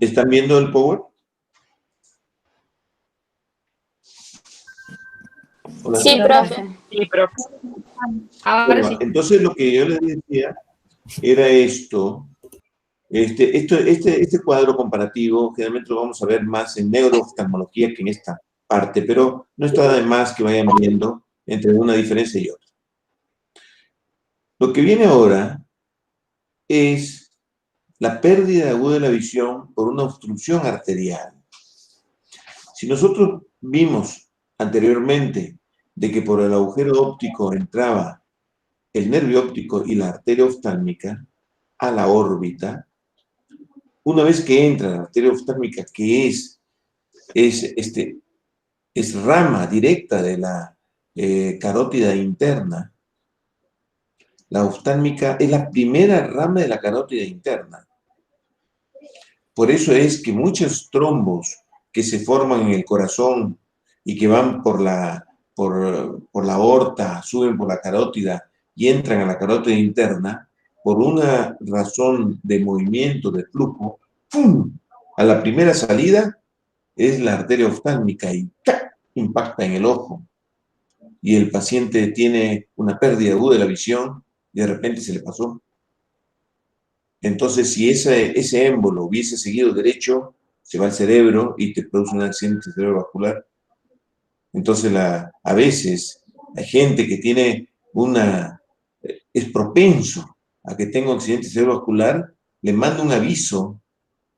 ¿Están viendo el Power? Hola. Sí, profe. Sí, profe. Ahora Bueno, sí. entonces lo que yo les decía era esto. Este cuadro comparativo generalmente lo vamos a ver más en neurooftalmología que en esta parte, pero no está de más que vayan viendo entre una diferencia y otra. Lo que viene ahora es la pérdida aguda de la visión por una obstrucción arterial. Si nosotros vimos anteriormente de que por el agujero óptico entraba el nervio óptico y la arteria oftálmica a la órbita, una vez que entra la arteria oftálmica, que es rama directa de la carótida interna, la oftálmica es la primera rama de la carótida interna. Por eso es que muchos trombos que se forman en el corazón y que van por la aorta, suben por la carótida y entran a la carótida interna, por una razón de movimiento, de flujo, ¡pum!, a la primera salida es la arteria oftálmica y ¡tac!, impacta en el ojo. Y el paciente tiene una pérdida aguda de la visión y de repente se le pasó. Entonces, si ese émbolo hubiese seguido derecho, se va al cerebro y te produce un accidente cerebrovascular. Entonces, a veces hay gente que tiene es propenso a que tenga un accidente cerebrovascular, le manda un aviso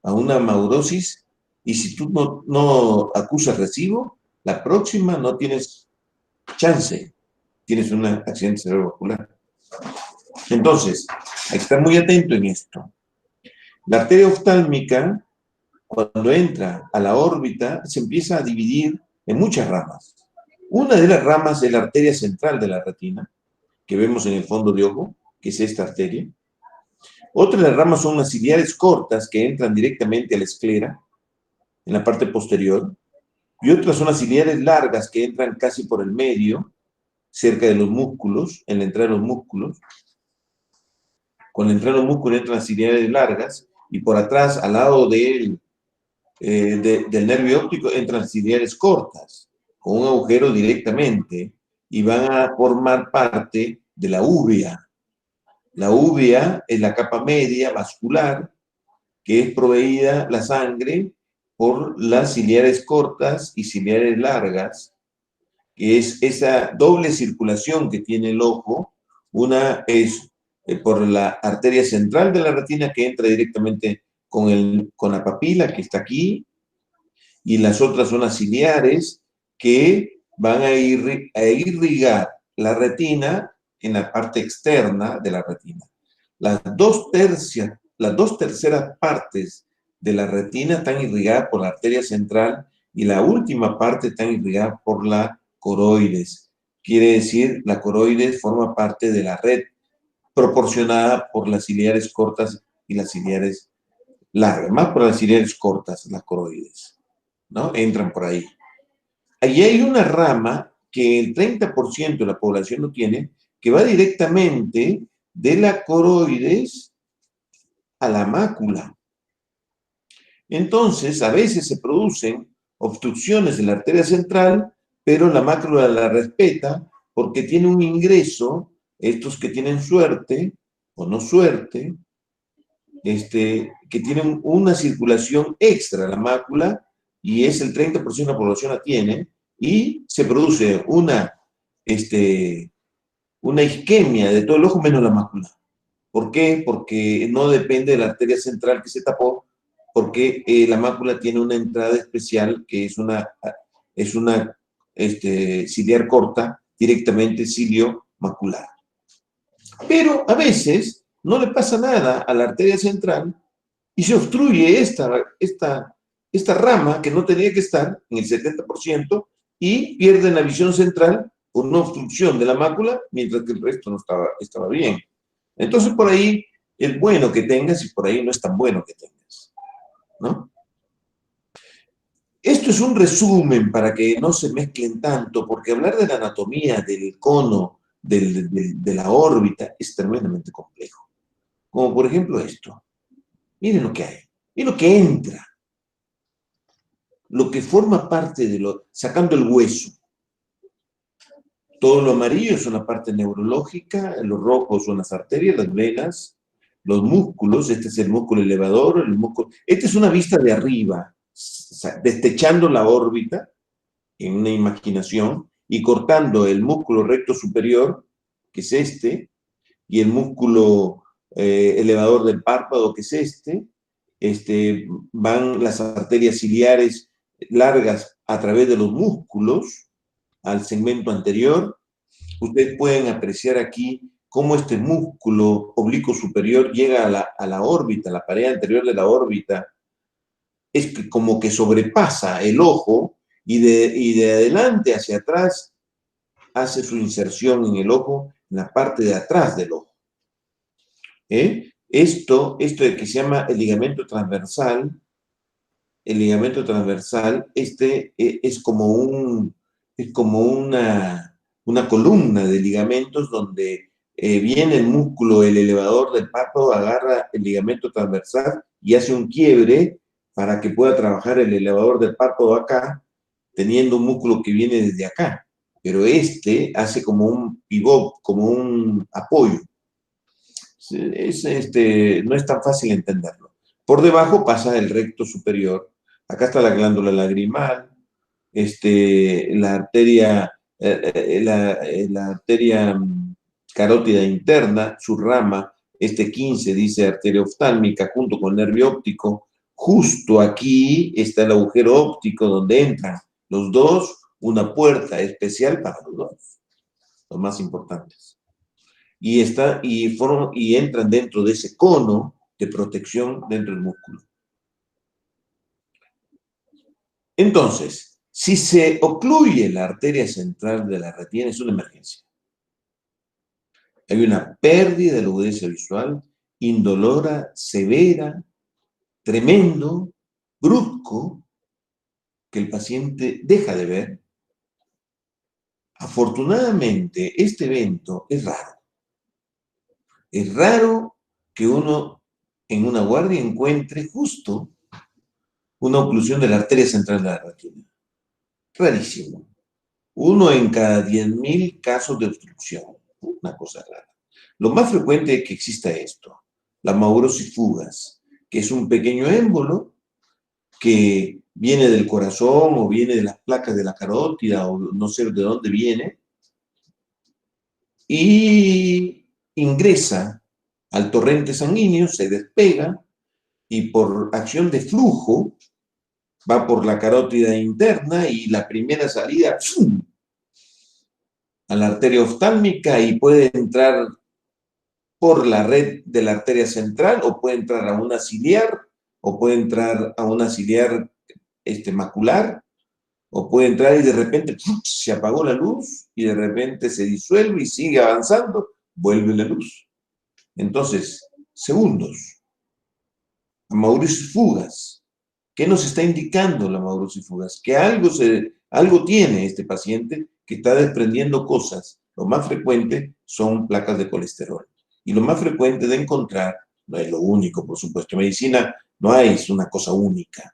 a una maurosis y si tú no acusas recibo, la próxima no tienes chance, tienes un accidente cerebrovascular. Entonces, hay que estar muy atento en esto. La arteria oftálmica, cuando entra a la órbita, se empieza a dividir en muchas ramas. Una de las ramas es la arteria central de la retina, que vemos en el fondo de ojo, que es esta arteria. Otra de las ramas son las ciliares cortas, que entran directamente a la esclera, en la parte posterior. Y otras son las ciliares largas, que entran casi por el medio, cerca de los músculos, en la entrada de los músculos. Con la entrada de los músculos entran las ciliares largas, y por atrás, al lado del nervio óptico, entran ciliares cortas, con un agujero directamente, y van a formar parte de la úvea. La úvea es la capa media vascular, que es proveída la sangre por las ciliares cortas y ciliares largas, que es esa doble circulación que tiene el ojo. Una es por la arteria central de la retina, que entra directamente con la papila que está aquí, y las otras son las ciliares que van a irrigar la retina en la parte externa de la retina. Las dos terceras partes de la retina están irrigadas por la arteria central y la última parte está irrigada por la coroides. Quiere decir, la coroides forma parte de la red proporcionada por las ciliares cortas y las ciliares largas, más por las ciliares cortas, las coroides, ¿no? Entran por ahí. Allí hay una rama que el 30% de la población no tiene, que va directamente de la coroides a la mácula. Entonces, a veces se producen obstrucciones en la arteria central, pero la mácula la respeta porque tiene un ingreso, estos que tienen suerte o no suerte, que tienen una circulación extra la mácula, y es el 30% de la población la tiene, y se produce una isquemia de todo el ojo menos la mácula. ¿Por qué? Porque no depende de la arteria central que se tapó, porque la mácula tiene una entrada especial que es una ciliar corta, directamente cilio macular. Pero a veces no le pasa nada a la arteria central y se obstruye esta rama que no tenía que estar en el 70% y pierden la visión central por una obstrucción de la mácula, mientras que el resto no estaba bien. Entonces, por ahí es bueno que tengas y por ahí no es tan bueno que tengas, ¿no? Esto es un resumen para que no se mezclen tanto, porque hablar de la anatomía del cono, de la órbita, es tremendamente complejo. Como por ejemplo esto. Miren lo que hay. Miren lo que entra. lo que forma parte de lo, sacando el hueso. Todo lo amarillo es una parte neurológica, los rojos son las arterias, las venas, los músculos, este es el músculo elevador, el músculo... Esta es una vista de arriba, destechando la órbita en una imaginación y cortando el músculo recto superior, que es este, y el músculo elevador del párpado, que es van las arterias ciliares largas a través de los músculos al segmento anterior. Ustedes pueden apreciar aquí cómo este músculo oblicuo superior llega a la órbita, la pared anterior de la órbita, es que como que sobrepasa el ojo y de adelante hacia atrás hace su inserción en el ojo, en la parte de atrás del ojo. Esto de que se llama el ligamento transversal, es como una columna de ligamentos donde viene el músculo, el elevador del párpado, agarra el ligamento transversal y hace un quiebre para que pueda trabajar el elevador del párpado acá, teniendo un músculo que viene desde acá. Pero hace como un pivot, como un apoyo. No es tan fácil entenderlo. Por debajo pasa el recto superior. Acá está la glándula lagrimal, la arteria, la arteria carótida interna, su rama, 15 dice arteria oftálmica, junto con el nervio óptico. Justo aquí está el agujero óptico donde entran los dos, una puerta especial para los dos, los más importantes. Y entran dentro de ese cono de protección dentro del músculo. Entonces, si se ocluye la arteria central de la retina, es una emergencia. Hay una pérdida de la agudeza visual, indolora, severa, tremendo, brusco, que el paciente deja de ver. Afortunadamente, este evento es raro. Es raro que uno en una guardia encuentre justo una oclusión de la arteria central de la retina. Rarísimo. 1 en cada 10.000 casos de obstrucción. Una cosa rara. Lo más frecuente es que exista esto, la maurosis fugas, que es un pequeño émbolo que viene del corazón o viene de las placas de la carótida o no sé de dónde viene, y ingresa al torrente sanguíneo, se despega y por acción de flujo va por la carótida interna y la primera salida ¡fum!, a la arteria oftálmica y puede entrar por la red de la arteria central o puede entrar a una ciliar o puede entrar a una ciliar macular o puede entrar y de repente ¡pum!, se apagó la luz y de repente se disuelve y sigue avanzando, vuelve la luz. Entonces, segundos. Maurosis fugas. ¿Qué nos está indicando la maurosis fugas? Que algo tiene este paciente que está desprendiendo cosas. Lo más frecuente son placas de colesterol. Y lo más frecuente de encontrar, no es lo único, por supuesto, en medicina no hay una cosa única.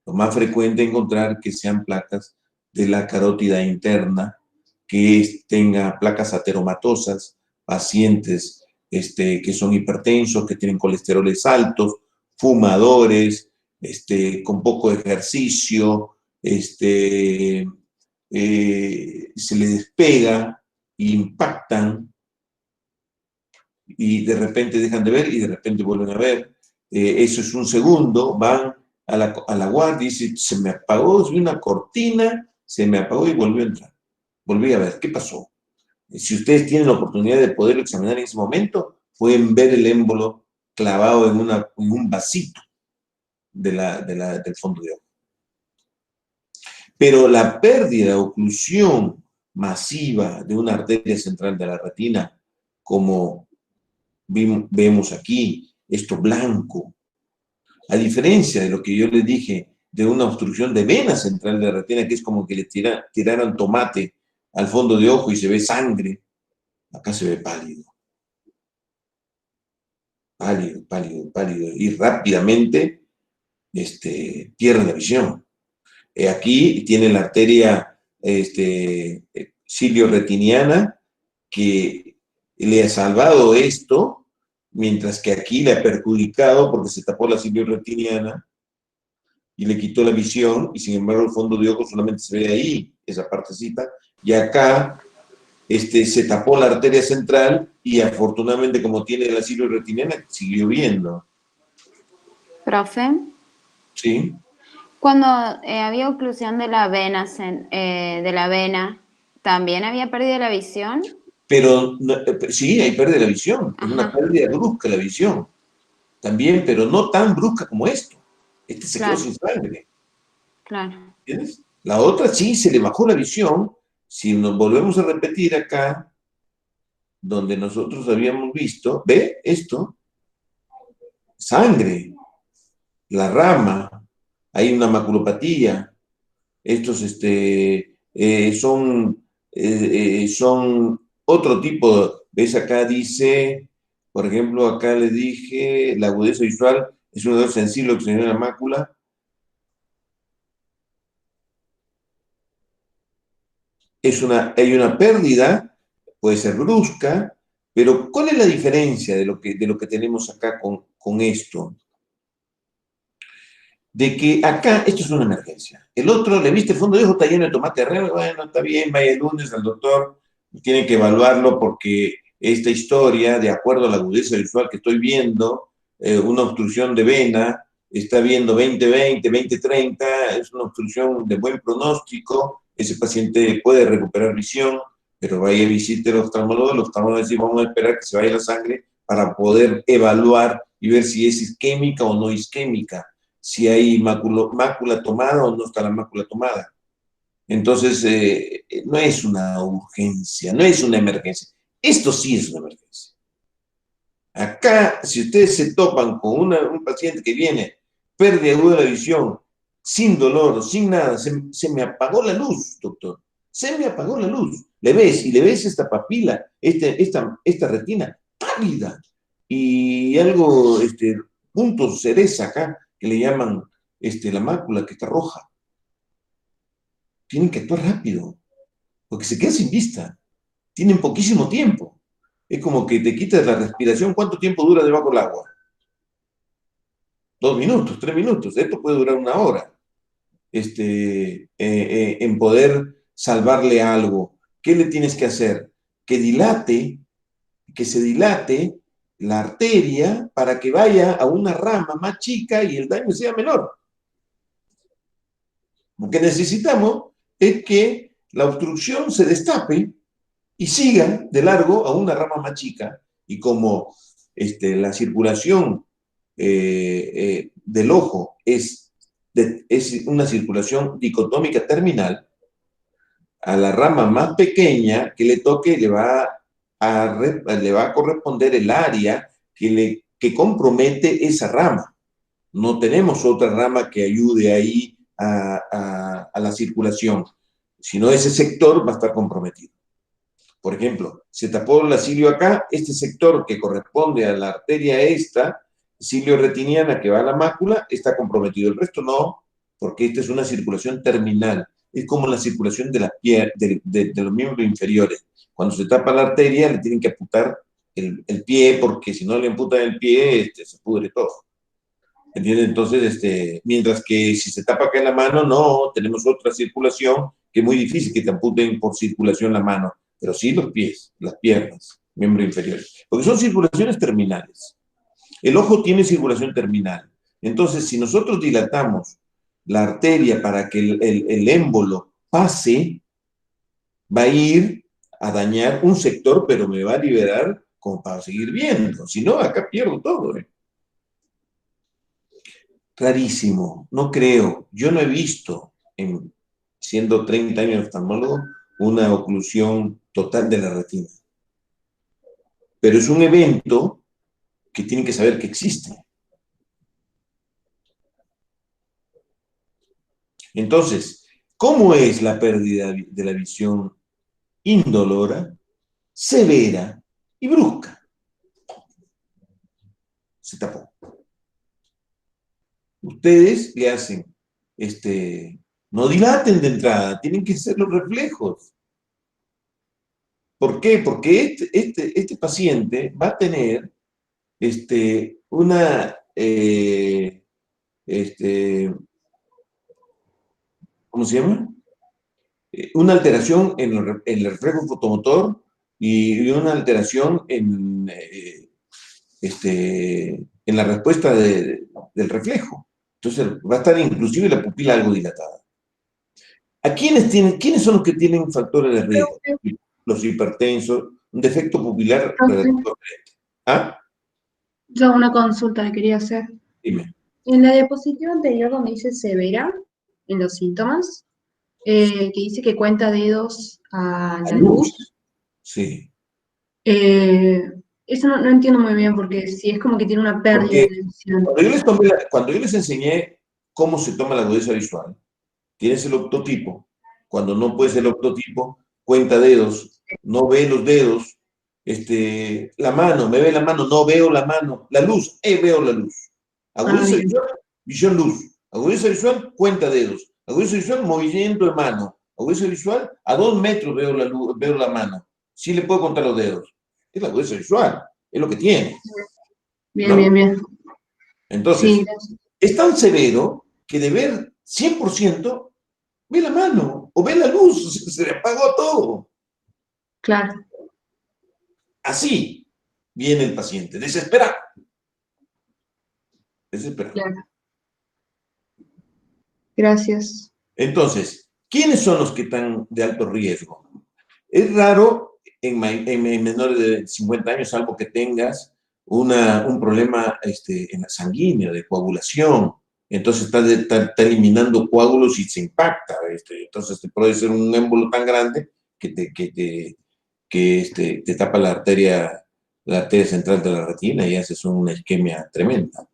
Lo más frecuente de encontrar que sean placas de la carótida interna, que tenga placas ateromatosas, pacientes que son hipertensos, que tienen colesteroles altos, fumadores, con poco ejercicio, se les despega, impactan y de repente dejan de ver y de repente vuelven a ver. Eso es un segundo, van a la guardia y dicen, se me apagó, vi una cortina, se me apagó y volvió a entrar. Volví a ver, ¿qué pasó? Si ustedes tienen la oportunidad de poderlo examinar en ese momento, pueden ver el émbolo clavado en un vasito del fondo de ojo. Pero la pérdida, oclusión masiva de una arteria central de la retina, como vemos aquí, esto blanco, a diferencia de lo que yo les dije de una obstrucción de vena central de la retina, que es como que le tiraran tomate al fondo de ojo y se ve sangre, acá se ve pálido. Pálido, pálido, pálido, y rápidamente pierde la visión. Aquí tiene la arteria cilio-retiniana que le ha salvado esto, mientras que aquí le ha perjudicado porque se tapó la cilio-retiniana y le quitó la visión, y sin embargo el fondo de ojo solamente se ve ahí, esa partecita, y acá se tapó la arteria central y afortunadamente como tiene la cilio-retiniana siguió viendo. Profe, ¿Sí? cuando había oclusión de la vena, ¿también había pérdida de la visión? Pero sí, hay pérdida de la visión, es una Ajá, pérdida brusca la visión, también, pero no tan brusca como esto. Este se quedó claro, sin sangre, claro. ¿entiendes? La otra sí se le bajó la visión. Si nos volvemos a repetir acá, donde nosotros habíamos visto, ¿ve esto? Sangre, la rama, hay una maculopatía, estos son otro tipo, ¿ves? Acá dice, por ejemplo, acá le dije, la agudeza visual es un dolor sensible que se genera en la mácula. Hay una pérdida, puede ser brusca, pero ¿cuál es la diferencia de lo que tenemos acá con esto? De que acá esto es una emergencia. El otro, le viste el fondo de ojo, está lleno de tomate real, bueno, está bien, vaya el lunes al doctor, tiene que evaluarlo porque esta historia, de acuerdo a la agudeza visual que estoy viendo, una obstrucción de vena, está viendo 20/20, 20/30, es una obstrucción de buen pronóstico, ese paciente puede recuperar visión, pero vaya y visite el oftalmólogo va a decir, vamos a esperar que se vaya la sangre para poder evaluar y ver si es isquémica o no isquémica, si hay mácula tomada o no está la mácula tomada. Entonces, no es una urgencia, no es una emergencia. Esto sí es una emergencia. Acá, si ustedes se topan con un paciente que viene, pérdida aguda de la visión, sin dolor, sin nada, se me apagó la luz, doctor. Se me apagó la luz. Le ves, y le ves esta papila, esta retina pálida. Y algo, puntos cereza acá, que le llaman la mácula que está roja. Tienen que actuar rápido, porque se queda sin vista. Tienen poquísimo tiempo. Es como que te quitas la respiración. ¿Cuánto tiempo dura debajo del agua? 2 minutos, 3 minutos. Esto puede durar una hora. En poder salvarle algo. ¿Qué le tienes que hacer? Que se dilate la arteria para que vaya a una rama más chica y el daño sea menor. Lo que necesitamos es que la obstrucción se destape y siga de largo a una rama más chica. Y como la circulación del ojo es una circulación dicotómica terminal, a la rama más pequeña que le toque le va a corresponder el área que compromete esa rama. No tenemos otra rama que ayude ahí a la circulación, sino ese sector va a estar comprometido. Por ejemplo, se tapó la cilio acá, este sector que corresponde a la arteria esta, cilio retiniana que va a la mácula, está comprometido. El resto no, porque esta es una circulación terminal. Es como la circulación de los miembros inferiores. Cuando se tapa la arteria, le tienen que amputar el pie, porque si no le amputan el pie, se pudre todo. ¿Entiendes? Entonces, mientras que si se tapa acá en la mano, no, tenemos otra circulación que es muy difícil que te amputen por circulación la mano, pero sí los pies, las piernas, miembro inferior, porque son circulaciones terminales. El ojo tiene circulación terminal. Entonces, si nosotros dilatamos la arteria para que el émbolo pase, va a ir a dañar un sector, pero me va a liberar como para seguir viendo. Si no, acá pierdo todo, ¿eh? Rarísimo, no creo. Yo no he visto, siendo 30 años oftalmólogo, una oclusión total de la retina. Pero es un evento que tienen que saber que existe. Entonces, ¿cómo es la pérdida de la visión indolora, severa y brusca? Se tapó. Ustedes le hacen No dilaten de entrada, tienen que ser los reflejos. ¿Por qué? Porque este paciente va a tener una, ¿cómo se llama? Una alteración en el reflejo fotomotor y una alteración en la respuesta del reflejo. Entonces va a estar inclusive la pupila algo dilatada. ¿Quiénes son los que tienen factores de riesgo? Los hipertensos, un defecto pupilar relativo. ¿Ah? Yo una consulta le quería hacer. Dime. En la diapositiva anterior donde dice severa, en los síntomas, que dice que cuenta dedos a la luz. Sí. Eso no entiendo muy bien, porque si es como que tiene una pérdida de visión. Cuando yo les enseñé cómo se toma la agudeza visual, tienes el octotipo. Cuando no puedes el octotipo, cuenta dedos, no ve los dedos. La mano, me ve la mano, no veo la mano. La luz, veo la luz. Agudeza visual, visión luz. Agudeza visual, cuenta dedos. Agudeza visual, movimiento de mano. Agudeza visual, a 2 metros veo la luz, veo la mano. Sí le puedo contar los dedos. Es la agudeza visual, es lo que tiene. Bien, ¿no? bien. Entonces, sí, es tan severo que de ver 100%, ve la mano o ve la luz, se le apagó todo. Claro. Así viene el paciente, desesperado. Desesperado. Claro. Gracias. Entonces, ¿quiénes son los que están de alto riesgo? Es raro en menores de 50 años, salvo que tengas un problema en la sanguínea, de coagulación. Entonces está eliminando coágulos y se impacta. Entonces puede ser un émbolo tan grande que te tapa la arteria central de la retina y haces una isquemia tremenda.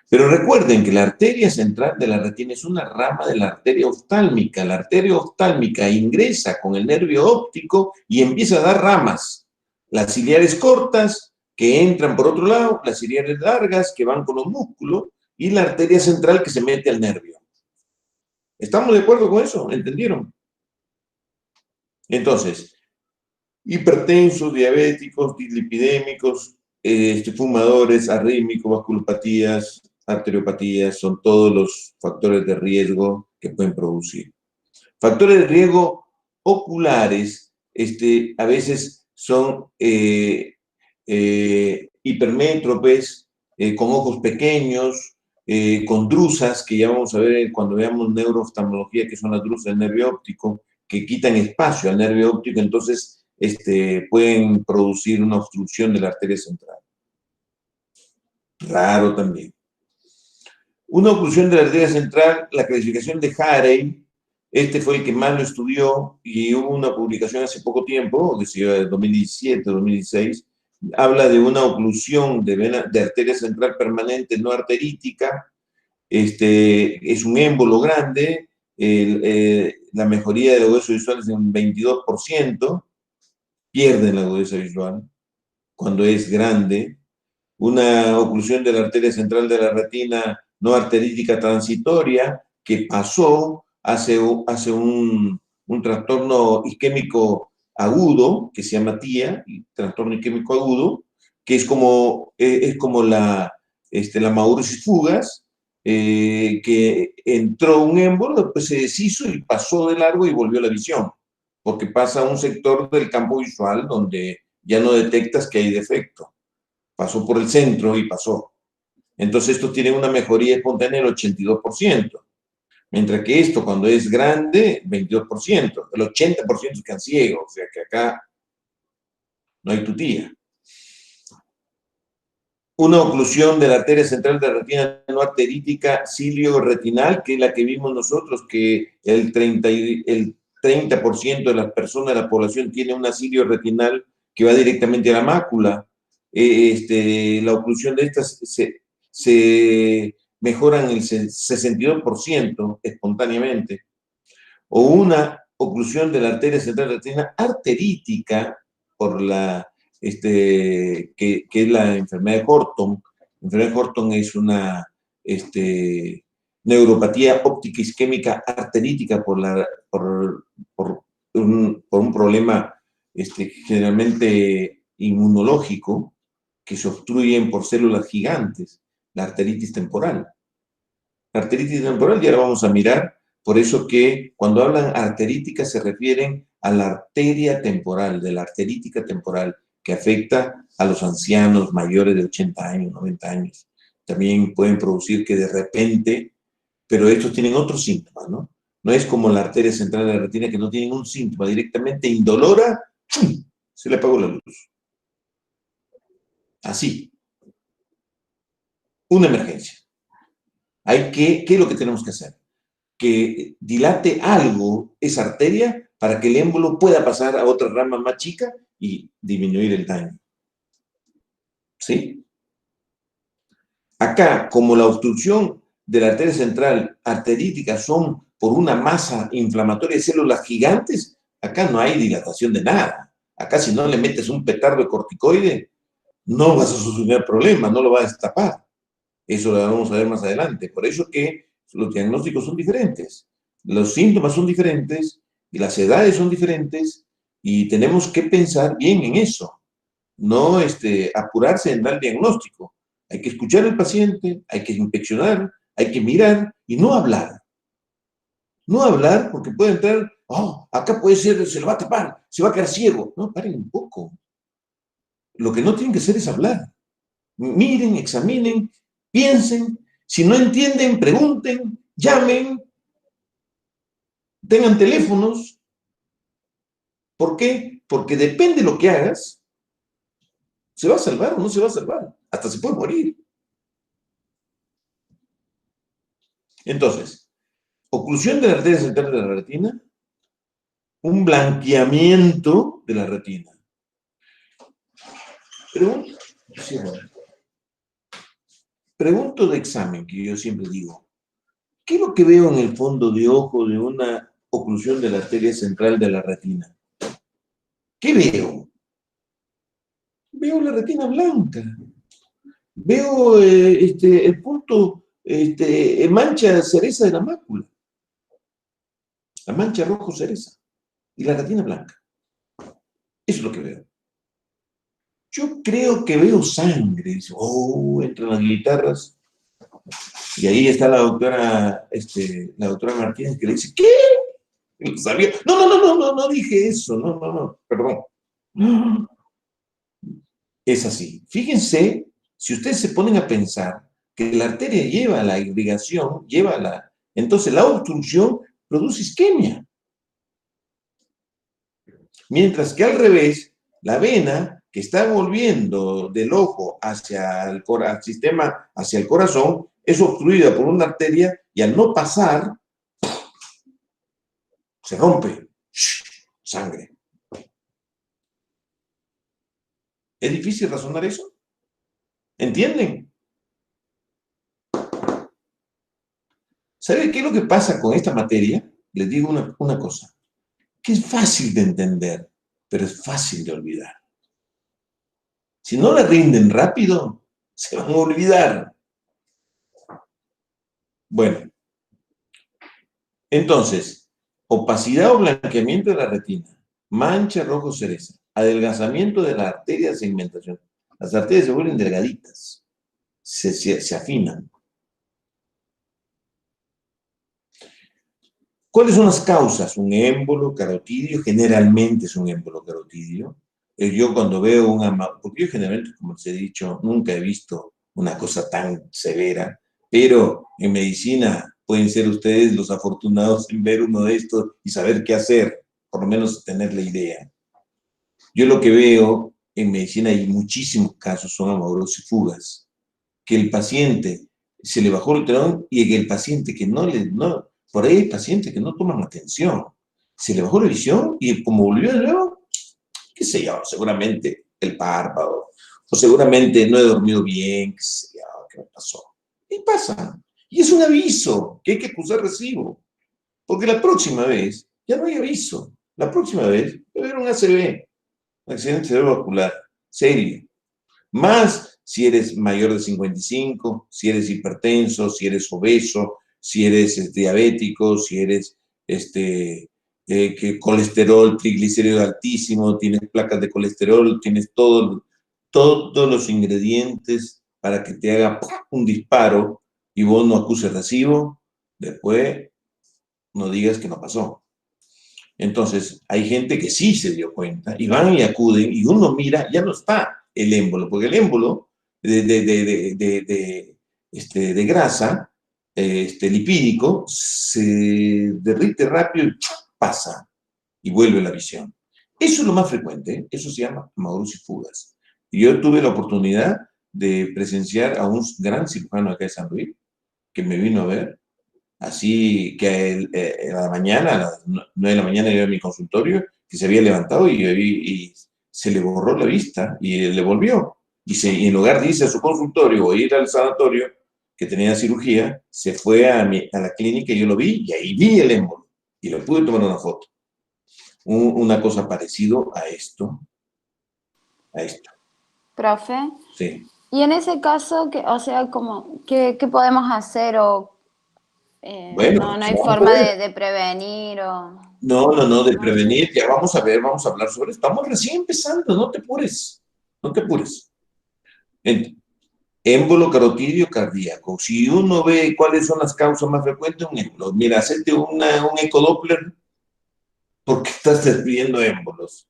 Pero recuerden que la arteria central de la retina es una rama de la arteria oftálmica. La arteria oftálmica ingresa con el nervio óptico y empieza a dar ramas. Las ciliares cortas que entran por otro lado, las ciliares largas que van con los músculos y la arteria central que se mete al nervio. ¿Estamos de acuerdo con eso? ¿Entendieron? Entonces, hipertensos, diabéticos, dislipidémicos, fumadores, arrítmicos, vasculopatías, arteriopatías, son todos los factores de riesgo que pueden producir. Factores de riesgo oculares, a veces son hipermétropes, con ojos pequeños, con drusas, que ya vamos a ver cuando veamos neurooftalmología, que son las drusas del nervio óptico, que quitan espacio al nervio óptico, entonces pueden producir una obstrucción de la arteria central. Raro también. Una oclusión de la arteria central, la clasificación de Harey, fue el que más lo estudió y hubo una publicación hace poco tiempo, que se llama de 2017, 2016, habla de una oclusión de arteria central permanente no arterítica, es un émbolo grande, la mejoría de la agudeza visual es de un 22%, pierden la agudeza visual cuando es grande. Una oclusión de la arteria central de la retina no arterítica transitoria que pasó hace un trastorno isquémico agudo que se llama TIA, trastorno isquémico agudo, que es como la mauricis fugas, que entró un émbolo, después se deshizo y pasó de largo y volvió a la visión, porque pasa a un sector del campo visual donde ya no detectas que hay defecto. Pasó por el centro y pasó. Entonces, esto tiene una mejoría espontánea del 82%. Mientras que esto, cuando es grande, 22%. El 80% quedan ciegos. O sea que acá no hay tutía. Una oclusión de la arteria central de la retina no arterítica cilio-retinal, que es la que vimos nosotros, que el 30% de las personas de la población tiene una cilio-retinal que va directamente a la mácula. La oclusión de estas se mejoran el 62% espontáneamente. O una oclusión de la arteria central de la retina arterítica por que es la enfermedad de Horton. La enfermedad de Horton es neuropatía óptica isquémica arterítica por un problema generalmente inmunológico, que se obstruyen por células gigantes, la arteritis temporal. La arteritis temporal ya la vamos a mirar, por eso que cuando hablan arterítica se refieren a la arteria temporal, de la arterítica temporal, que afecta a los ancianos mayores de 80 años, 90 años. También pueden producir que de repente, pero estos tienen otros síntomas, ¿no? No es como la arteria central de la retina, que no tienen un síntoma, directamente indolora, ¡chum!, se le apagó la luz. Así. Una emergencia. ¿Qué es lo que tenemos que hacer? Que dilate algo esa arteria para que el émbolo pueda pasar a otra rama más chica y disminuir el daño. ¿Sí? Acá, como la obstrucción de la arteria central arterítica son por una masa inflamatoria de células gigantes, acá no hay dilatación de nada. Acá si no le metes un petardo de corticoide, no vas a solucionar el problema, no lo vas a destapar. Eso lo vamos a ver más adelante. Por eso que los diagnósticos son diferentes, los síntomas son diferentes y las edades son diferentes y tenemos que pensar bien en eso. No apurarse en dar diagnóstico. Hay que escuchar al paciente, hay que inspeccionar, hay que mirar y no hablar. No hablar porque puede entrar, acá puede ser, se lo va a tapar, se va a quedar ciego. No, paren un poco. Lo que no tienen que hacer es hablar. Miren, examinen, piensen. Si no entienden, pregunten, llamen, tengan teléfonos. ¿Por qué? Porque depende de lo que hagas, ¿se va a salvar o no se va a salvar? Hasta se puede morir. Entonces, oclusión de la arteria central de la retina, un blanqueamiento de la retina. Pregunto de examen, que yo siempre digo, ¿qué es lo que veo en el fondo de ojo de una oclusión de la arteria central de la retina? ¿Qué veo? Veo la retina blanca. Veo el punto, mancha cereza de la mácula. La mancha rojo cereza. Y la retina blanca. Eso es lo que veo. Yo creo que veo sangre. Entran las guitarras. Y ahí está la doctora Martínez, que le dice, ¿qué? No sabía. No dije eso. No, perdón. Es así. Fíjense, si ustedes se ponen a pensar que la arteria lleva la irrigación, entonces la obstrucción produce isquemia. Mientras que al revés, la vena que está volviendo del ojo hacia el sistema, hacia el corazón, es obstruida por una arteria y al no pasar, se rompe. Sangre. ¿Es difícil razonar eso? ¿Entienden? ¿Sabe qué es lo que pasa con esta materia? Les digo una cosa, que es fácil de entender, pero es fácil de olvidar. Si no la rinden rápido, se van a olvidar. Bueno, entonces, opacidad o blanqueamiento de la retina, mancha rojo cereza, adelgazamiento de la arteria de segmentación. Las arterias se vuelven delgaditas, se afinan. ¿Cuáles son las causas? Un émbolo carotidio, generalmente es un émbolo carotidio. Yo cuando veo porque yo generalmente, como les he dicho, nunca he visto una cosa tan severa, pero en medicina pueden ser ustedes los afortunados en ver uno de estos y saber qué hacer, por lo menos tener la idea. Yo lo que veo en medicina, y muchísimos casos son amaurosis que el paciente se le bajó el telón y que el paciente que por ahí hay pacientes que no toman atención, se le bajó la visión y como volvió de nuevo, qué sé yo, seguramente el párpado, o seguramente no he dormido bien, qué sé yo, qué me pasó. Y pasa. Y es un aviso que hay que acusar recibo. Porque la próxima vez ya no hay aviso. La próxima vez va a haber un ACV, un accidente cerebrovascular, serio. Más si eres mayor de 55, si eres hipertenso, si eres obeso, si eres diabético, si eres que colesterol, triglicéridos altísimo, tienes placas de colesterol, tienes todos los ingredientes para que te haga un disparo y vos no acuses recibo, después no digas que no pasó. Entonces, hay gente que sí se dio cuenta y van y acuden y uno mira, ya no está el émbolo, porque el émbolo de grasa lipídico se derrite rápido y pasa y vuelve la visión. Eso es lo más frecuente, eso se llama hemorrosis-fugas. Y yo tuve la oportunidad de presenciar a un gran cirujano acá de San Luis, que me vino a ver, así que a la mañana, a las 9 de la mañana, iba a mi consultorio, que se había levantado y se le borró la vista y le volvió. Y en lugar de irse a su consultorio o ir al sanatorio, que tenía cirugía, se fue a la clínica y yo lo vi, y ahí vi el émbolo, y le pude tomar una foto. Una cosa parecido a esto. Profe, Sí. y en ese caso, o sea, ¿qué podemos hacer? O Bueno, no hay forma de prevenir o... No, de prevenir, ya vamos a hablar sobre esto. Estamos recién empezando, no te apures. Émbolo carotidio cardíaco. Si uno ve cuáles son las causas más frecuentes, un émbolo. Mira, hacete un ecodoppler porque estás despidiendo émbolos.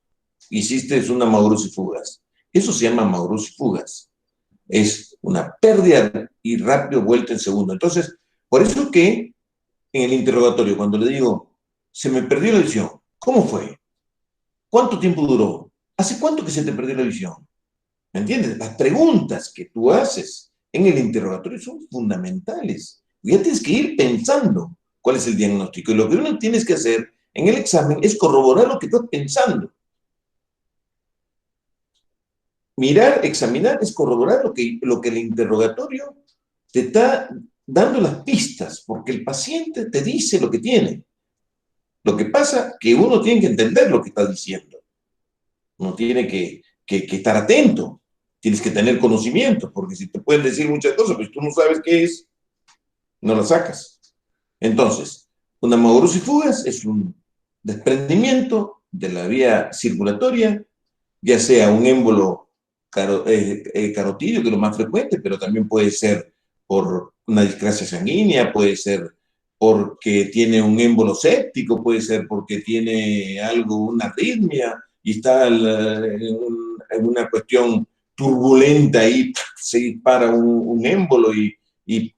Hiciste una hemorrosis-fugas. Eso se llama hemorrosis-fugas. Es una pérdida y rápido vuelta en segundo. Entonces, por eso que en el interrogatorio, cuando le digo, se me perdió la visión, ¿cómo fue? ¿Cuánto tiempo duró? ¿Hace cuánto que se te perdió la visión? ¿Me entiendes? Las preguntas que tú haces en el interrogatorio son fundamentales. Ya tienes que ir pensando cuál es el diagnóstico. Y lo que uno tienes que hacer en el examen es corroborar lo que estás pensando. Mirar, examinar, es corroborar lo que el interrogatorio te está dando las pistas, porque el paciente te dice lo que tiene. Lo que pasa es que uno tiene que entender lo que está diciendo. Uno tiene que estar atento. Tienes que tener conocimiento, porque si te pueden decir muchas cosas, pues tú no sabes qué es, no la sacas. Entonces, una hemorrosis-fugas es un desprendimiento de la vía circulatoria, ya sea un émbolo carotidio, que es lo más frecuente, pero también puede ser por una discrasia sanguínea, puede ser porque tiene un émbolo séptico, puede ser porque tiene una arritmia y está en una cuestión turbulenta ahí, se dispara un émbolo y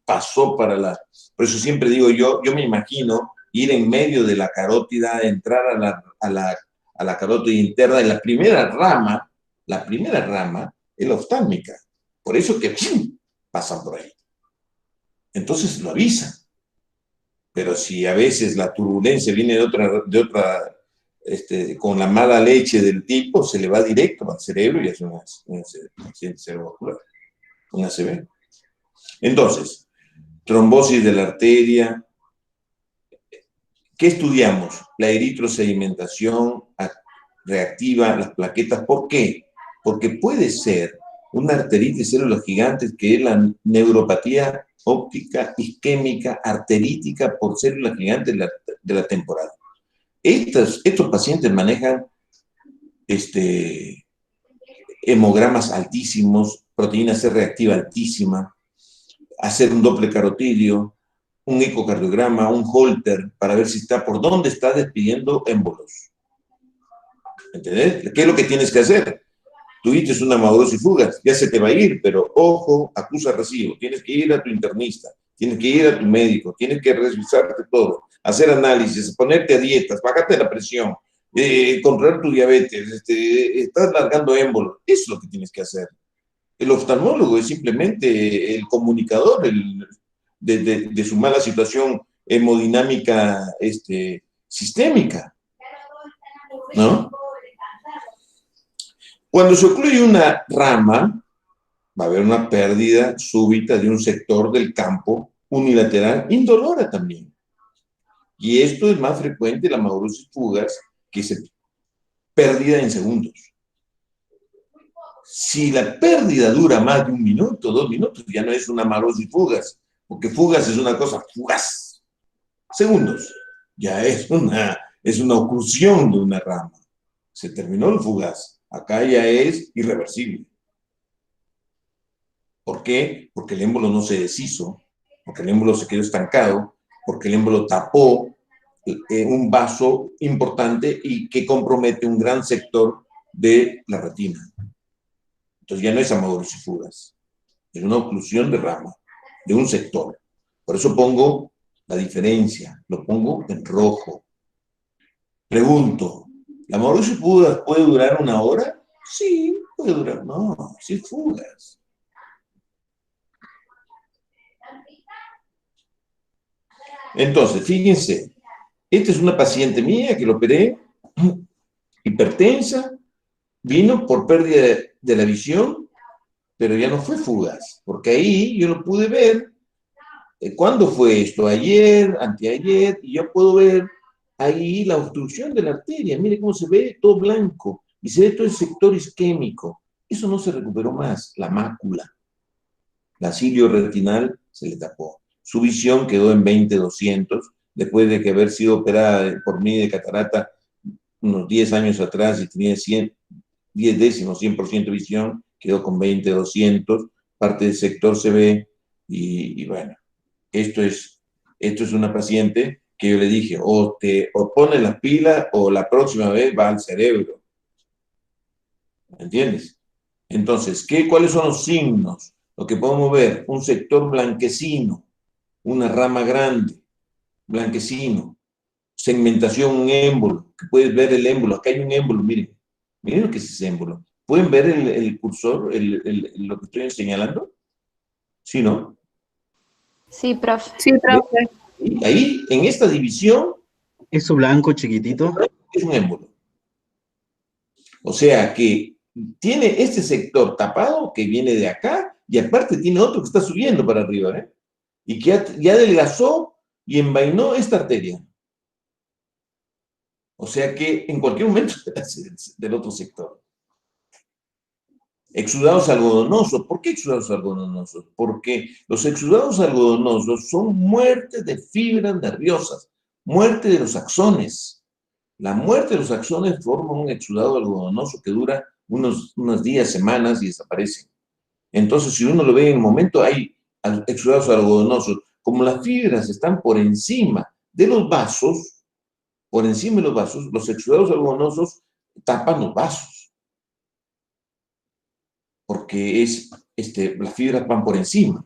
pasó para la... Por eso siempre digo yo me imagino ir en medio de la carótida, entrar a la carótida interna, y la primera rama es la oftálmica. Por eso que pasan por ahí. Entonces lo avisan. Pero si a veces la turbulencia viene de otra con la mala leche del tipo, se le va directo al cerebro y es un accidente cerebrovascular, un ACV. Entonces, trombosis de la arteria. ¿Qué estudiamos? La eritrosedimentación reactiva, las plaquetas. ¿Por qué? Porque puede ser una arteritis de células gigantes, que es la neuropatía óptica isquémica arterítica por células gigantes de la temporal. Estos pacientes manejan hemogramas altísimos, proteína C reactiva altísima, hacer un doble carotidio, un ecocardiograma, un Holter, para ver si está, por dónde está despidiendo émbolos. ¿Entendés? ¿Qué es lo que tienes que hacer? Tuviste una hemorrosis-fugas, ya se te va a ir, pero ojo, acusa recibo. Tienes que ir a tu internista, tienes que ir a tu médico, tienes que revisarte todo, hacer análisis, ponerte a dietas, bajarte la presión, controlar tu diabetes, estás largando émbolos. Eso es lo que tienes que hacer. El oftalmólogo es simplemente el comunicador de su mala situación hemodinámica sistémica, ¿no? Cuando se ocluye una rama, va a haber una pérdida súbita de un sector del campo unilateral, indolora también. Y esto es más frecuente en la hemorrosis-fugas, que es pérdida en segundos. Si la pérdida dura más de 1 minuto, 2 minutos, ya no es una hemorrosis-fugas, porque fugas es una cosa fugaz. segundos. Ya es una oclusión de una rama. Se terminó el fugaz. Acá ya es irreversible. ¿Por qué? Porque el émbolo no se deshizo, porque el émbolo se quedó estancado, porque el émbolo tapó un vaso importante y que compromete un gran sector de la retina. Entonces ya no es amaurosis fugaz, es una oclusión de rama, de un sector. Por eso pongo la diferencia, lo pongo en rojo. Pregunto, ¿la amaurosis fugaz puede durar 1 hora? Sí, puede durar, no, sí es fugaz. Entonces, fíjense, esta es una paciente mía que lo operé, hipertensa, vino por pérdida de la visión, pero ya no fue fugaz, porque ahí yo lo pude ver. ¿Cuándo fue esto? Ayer, anteayer, y yo puedo ver ahí la obstrucción de la arteria. Mire cómo se ve todo blanco, y se ve todo el sector isquémico. Eso no se recuperó más, la mácula. La cilio retinal se le tapó. Su visión quedó en 20/200, después de que haber sido operada por mí de catarata unos 10 años atrás y tenía 10 décimos, 100% de visión, quedó con 20/200, parte del sector se ve, y bueno, esto es una paciente que yo le dije, o pones las pilas o la próxima vez va al cerebro. ¿Me entiendes? Entonces, ¿cuáles son los signos? Lo que podemos ver, un sector blanquecino, una rama grande, blanquecino, segmentación, un émbolo, que puedes ver el émbolo. Acá hay un émbolo, miren lo que es ese émbolo. ¿Pueden ver el cursor, lo que estoy señalando? ¿Sí, no? Sí, profe. Sí, profe. Y ahí, en esta división, Eso blanco chiquitito. es un émbolo. O sea que tiene este sector tapado que viene de acá y aparte tiene otro que está subiendo para arriba, ¿eh? Y que ya adelgazó y envainó esta arteria. O sea que en cualquier momento del otro sector. Exudados algodonosos. ¿Por qué exudados algodonosos? Porque los exudados algodonosos son muerte de fibras nerviosas, muerte de los axones. La muerte de los axones forma un exudado algodonoso que dura unos días, semanas y desaparece. Entonces, si uno lo ve en el momento, hay exudados algodonosos. Como las fibras están por encima de los vasos, los exudados algodonosos tapan los vasos. Porque las fibras van por encima.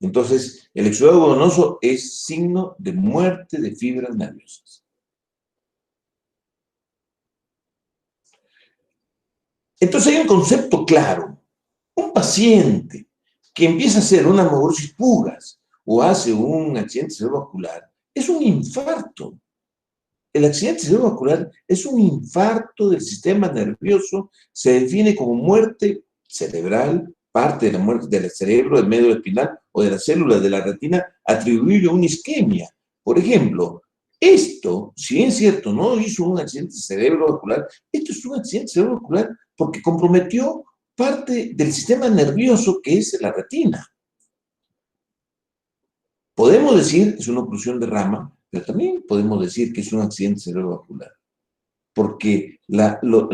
Entonces, el exudado algodonoso es signo de muerte de fibras nerviosas. Entonces hay un concepto claro. Un paciente que empieza a hacer una amaurosis fugaz o hace un accidente cerebrovascular es un infarto. El accidente cerebrovascular es un infarto del sistema nervioso, se define como muerte cerebral, parte de la muerte del cerebro, del medio espinal o de las células de la retina, atribuible a una isquemia. Por ejemplo, esto, si es cierto, no hizo un accidente cerebrovascular, esto es un accidente cerebrovascular porque comprometió parte del sistema nervioso que es la retina. Podemos decir que es una oclusión de rama, pero también podemos decir que es un accidente cerebrovascular. Porque los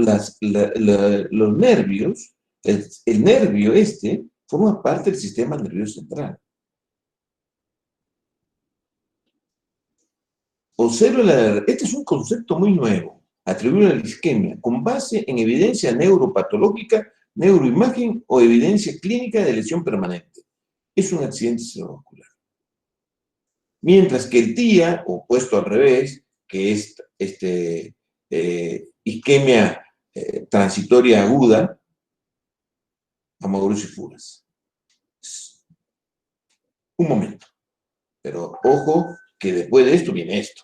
nervios, el nervio forma parte del sistema nervioso central. Este es un concepto muy nuevo, atribuido a la isquemia, con base en evidencia neuropatológica, neuroimagen o evidencia clínica de lesión permanente. Es un accidente cerebrovascular. Mientras que el TIA, o puesto al revés, que es isquemia transitoria aguda, amaurosis fugaz. Un momento. Pero ojo que después de esto viene esto.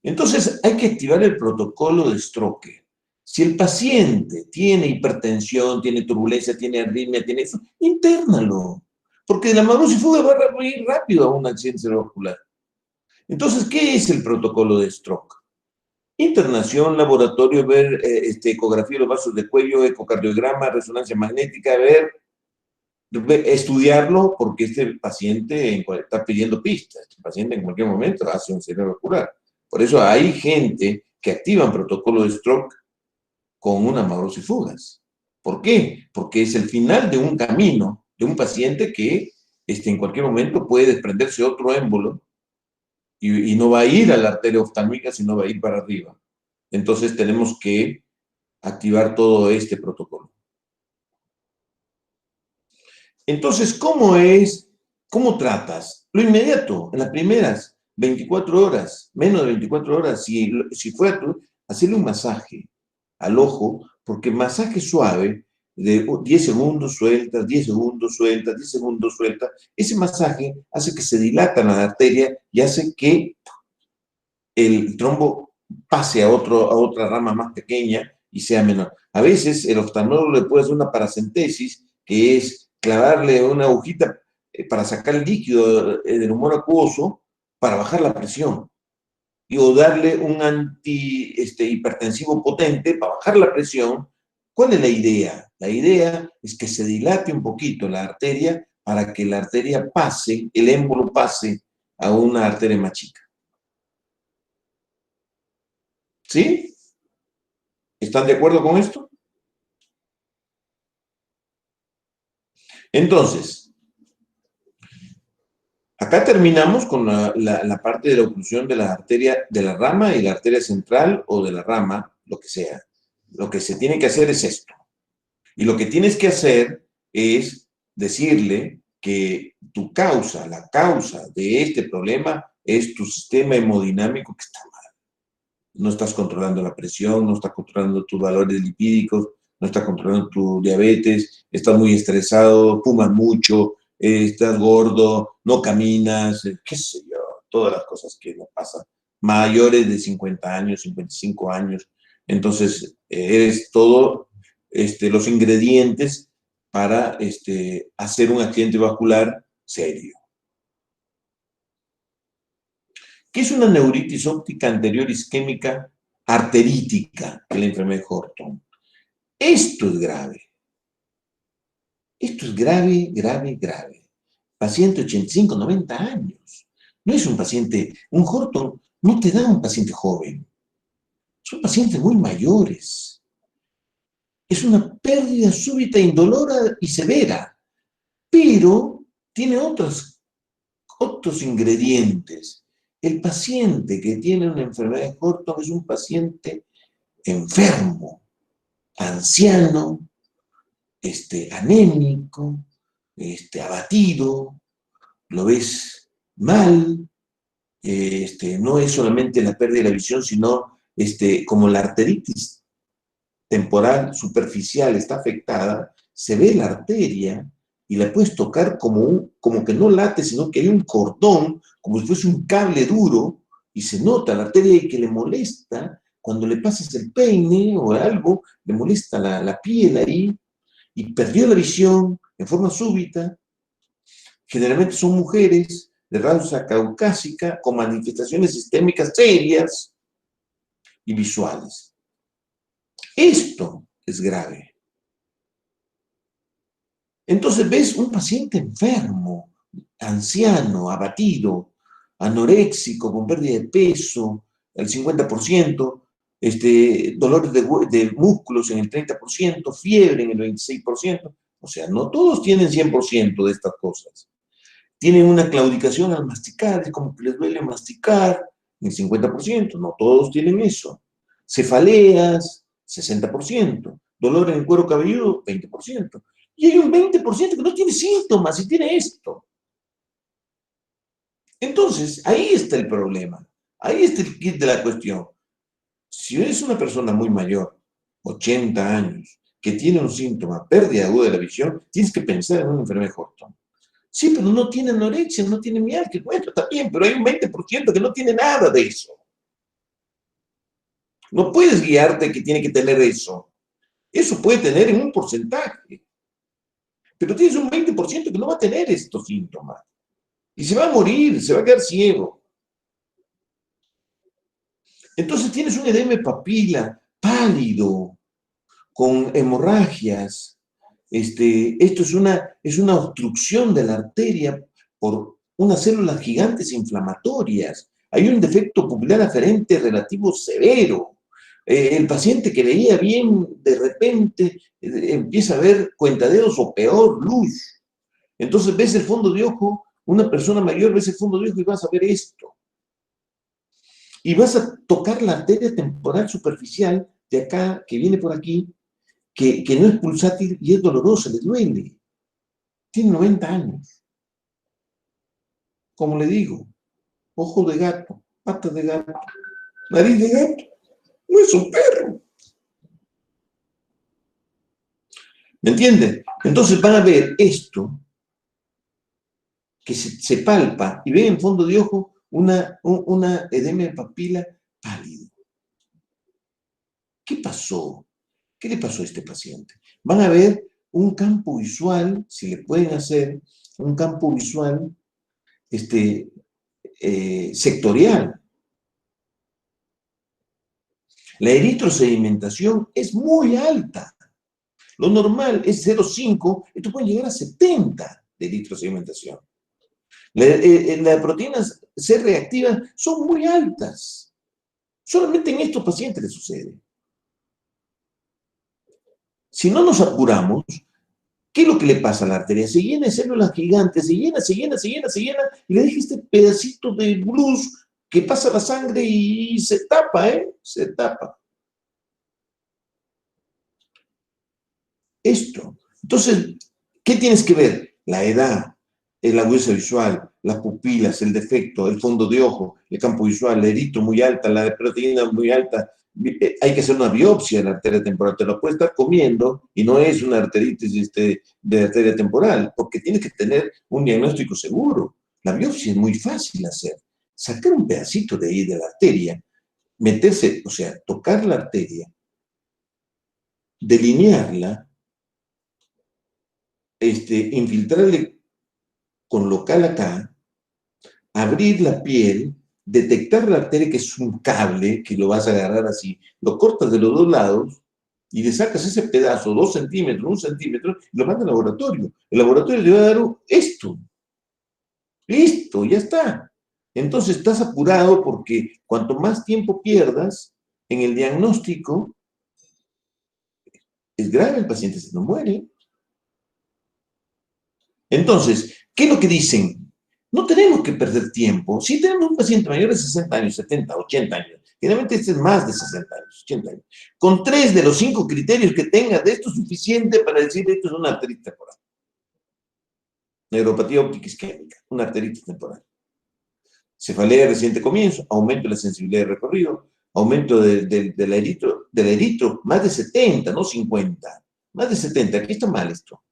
Entonces hay que activar el protocolo de Stroke. Si el paciente tiene hipertensión, tiene turbulencia, tiene arritmia, tiene eso, internalo. Porque la amaurosis fugaz va a ir rápido a un accidente cerebrovascular. Entonces, ¿qué es el protocolo de Stroke? Internación, laboratorio, ver ecografía de los vasos de cuello, ecocardiograma, resonancia magnética, ver estudiarlo porque este paciente está pidiendo pistas. Este paciente en cualquier momento hace un cerebrovascular. Por eso hay gente que activa un protocolo de stroke con una amaurosis fugaz. ¿Por qué? Porque es el final de un camino de un paciente que en cualquier momento puede desprenderse otro émbolo y no va a ir a la arteria oftálmica, sino va a ir para arriba. Entonces tenemos que activar todo este protocolo. Entonces, ¿cómo tratas? Lo inmediato, en las primeras 24 horas, menos de 24 horas, si fue hacerle un masaje al ojo, porque masaje suave, de 10 segundos sueltas, 10 segundos sueltas, 10 segundos sueltas, ese masaje hace que se dilata la arteria y hace que el trombo pase a otra rama más pequeña y sea menor. A veces el oftalmólogo le puede hacer una paracentesis, que es clavarle una agujita para sacar el líquido del humor acuoso para bajar la presión. O darle un hipertensivo potente para bajar la presión. ¿Cuál es la idea? La idea es que se dilate un poquito la arteria para que la arteria pase, el émbolo pase a una arteria más chica. ¿Sí? ¿Están de acuerdo con esto? Entonces, acá terminamos con la parte de la oclusión de la arteria de la rama y la arteria central o de la rama, lo que sea. Lo que se tiene que hacer es esto. Y lo que tienes que hacer es decirle que la causa de este problema es tu sistema hemodinámico que está mal. No estás controlando la presión, no estás controlando tus valores lipídicos, no estás controlando tu diabetes, estás muy estresado, fumas mucho, estás gordo, no caminas, qué sé yo, todas las cosas que nos pasan. Mayores de 50 años, 55 años. Entonces, eres todo los ingredientes para hacer un accidente vascular serio. ¿Qué es una neuritis óptica anterior isquémica arterítica, que es la enfermedad de Horton? Esto es grave. Esto es grave, grave, grave. Paciente 85, 90 años. No es un paciente, un Horton no te da un paciente joven. Son pacientes muy mayores. Es una pérdida súbita, indolora y severa, pero tiene otros ingredientes. El paciente que tiene una enfermedad de Horton es un paciente enfermo, anciano, anémico, abatido, lo ves mal, no es solamente la pérdida de la visión, sino como la arteritis temporal superficial está afectada, se ve la arteria y la puedes tocar como que no late, sino que hay un cordón, como si fuese un cable duro, y se nota la arteria y que le molesta, cuando le pasas el peine o algo, le molesta la piel ahí, y perdió la visión en forma súbita. Generalmente son mujeres de raza caucásica con manifestaciones sistémicas serias y visuales. Esto es grave. Entonces ves un paciente enfermo, anciano, abatido, anoréxico, con pérdida de peso, el 50%, dolores de músculos en el 30%, fiebre en el 26%. O sea, no todos tienen 100% de estas cosas. Tienen una claudicación al masticar, es como que les duele masticar, en el 50%, no todos tienen eso. Cefaleas, 60%. Dolor en el cuero cabelludo, 20%. Y hay un 20% que no tiene síntomas y tiene esto. Entonces, ahí está el problema. Ahí está el kit de la cuestión. Si eres una persona muy mayor, 80 años, que tiene un síntoma, pérdida aguda de la visión, tienes que pensar en una enfermedad de Horton. Sí, pero no tiene anorexia, no tiene mialgia. Bueno, está bien, pero hay un 20% que no tiene nada de eso. No puedes guiarte que tiene que tener eso. Eso puede tener en un porcentaje. Pero tienes un 20% que no va a tener estos síntomas. Y se va a morir, se va a quedar ciego. Entonces tienes un edema de papila pálido, con hemorragias, esto es una obstrucción de la arteria por unas células gigantes inflamatorias. Hay un defecto pupilar aferente relativo severo. El paciente que veía bien, de repente, empieza a ver cuentadedos o peor, luz. Entonces ves el fondo de ojo, una persona mayor ves el fondo de ojo y vas a ver esto. Y vas a tocar la arteria temporal superficial de acá, que viene por aquí, que no es pulsátil y es dolorosa, le duele. Tiene 90 años. Como le digo, ojo de gato, pata de gato, nariz de gato. No es un perro. ¿Me entienden? Entonces van a ver esto, que se palpa, y ven en fondo de ojo una edema de papila pálido. ¿Qué pasó? ¿Qué le pasó a este paciente? Van a ver un campo visual, si le pueden hacer, un campo visual sectorial. La eritrosedimentación es muy alta. Lo normal es 0,5, esto puede llegar a 70 de eritrosedimentación. Las proteínas C reactivas son muy altas. Solamente en estos pacientes les sucede. Si no nos apuramos, ¿qué es lo que le pasa a la arteria? Se llena de células gigantes, se llena, y le deja este pedacito de luz que pasa la sangre y se tapa, se tapa. Esto. Entonces, ¿qué tienes que ver? La edad, la agudeza visual, las pupilas, el defecto, el fondo de ojo, el campo visual, la eritro muy alta, la proteína muy alta. Hay que hacer una biopsia de la arteria temporal. Te lo puedes estar comiendo y no es una arteritis de arteria temporal, porque tienes que tener un diagnóstico seguro. La biopsia es muy fácil de hacer. Sacar un pedacito de ahí de la arteria, meterse, o sea, tocar la arteria, delinearla, infiltrarle con local acá, abrir la piel, detectar la arteria, que es un cable, que lo vas a agarrar así, lo cortas de los dos lados y le sacas ese pedazo, 2 centímetros, 1 centímetro, y lo mandas al laboratorio. El laboratorio le va a dar esto. Listo, ya está. Entonces estás apurado porque cuanto más tiempo pierdas en el diagnóstico, es grave, el paciente se nos muere. Entonces, ¿qué es lo que dicen? No tenemos que perder tiempo. Si tenemos un paciente mayor de 60 años, 70, 80 años, generalmente este es más de 60 años, 80 años, con 3 de los 5 criterios que tenga, de esto es suficiente para decir esto es una arteritis temporal. Neuropatía óptica isquémica, una arteritis temporal. Cefalea de reciente comienzo, aumento de la sensibilidad de recorrido, aumento de la eritro, más de 70, no 50, más de 70, aquí está mal esto.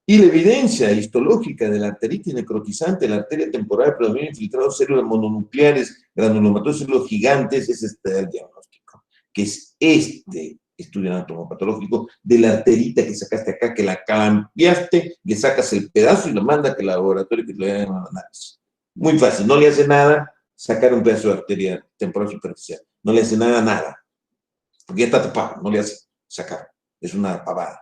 Y la evidencia histológica de la arteritis necrotizante, la arteria temporal, predominio infiltrado, células mononucleares, granulomatosas, células gigantes, es el diagnóstico, que es este estudio anatomopatológico de la arterita que sacaste acá, que la cambiaste, le sacas el pedazo y lo mandas al laboratorio que te lo hagan un análisis. Muy fácil, no le hace nada sacar un pedazo de arteria temporal superficial, no le hace nada, porque ya está tapado, no le hace sacar, es una pavada.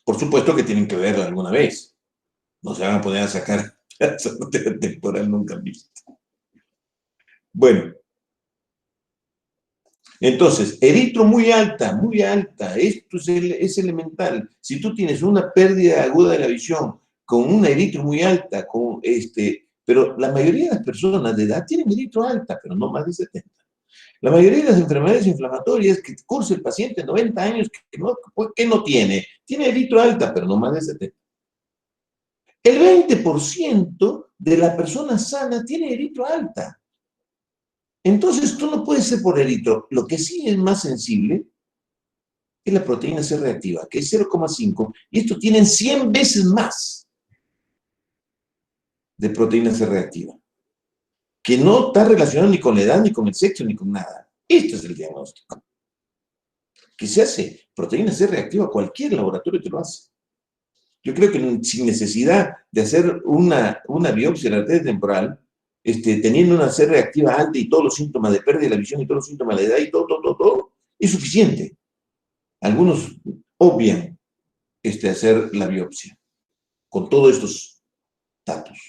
Por supuesto que tienen que verla alguna vez. No se van a poner a sacar esa arteria temporal nunca visto. Bueno. Entonces, eritro muy alta, esto es elemental. Si tú tienes una pérdida aguda de la visión con una eritro muy alta, pero la mayoría de las personas de edad tienen eritro alta, pero no más de 70. La mayoría de las enfermedades inflamatorias que cursa el paciente de 90 años, ¿qué no tiene? Tiene eritro alta, pero no más de 70. El 20% de la persona sana tiene eritro alta. Entonces, tú no puedes ser por eritro. Lo que sí es más sensible es la proteína C reactiva, que es 0,5, y esto tienen 100 veces más de proteína C reactiva, que no está relacionado ni con la edad, ni con el sexo, ni con nada. Este es el diagnóstico. Que se hace proteína C reactiva, cualquier laboratorio te lo hace. Yo creo que sin necesidad de hacer una biopsia de la arteria temporal, teniendo una C reactiva alta y todos los síntomas de pérdida de la visión y todos los síntomas de la edad y todo, es suficiente. Algunos obvian hacer la biopsia con todos estos datos.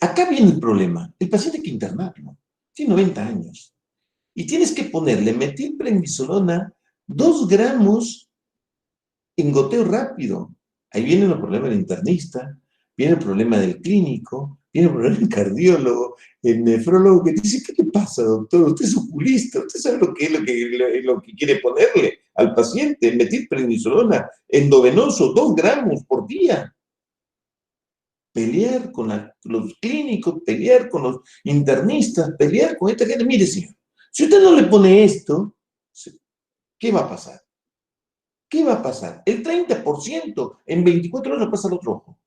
Acá viene el problema. El paciente hay que internarlo. Tiene 90 años. Y tienes que ponerle metilprednisolona 2 gramos en goteo rápido. Ahí viene el problema del internista, viene el problema del clínico, viene el problema del cardiólogo, el nefrólogo que dice, ¿qué le pasa, doctor? Usted es oculista, usted sabe lo que es lo que quiere ponerle al paciente, metilprednisolona endovenoso, 2 gramos por día. Pelear con los clínicos, pelear con los internistas, pelear con esta gente. Mire, señor, si usted no le pone esto, ¿qué va a pasar? ¿Qué va a pasar? El 30% en 24 horas lo pasa al otro ojo.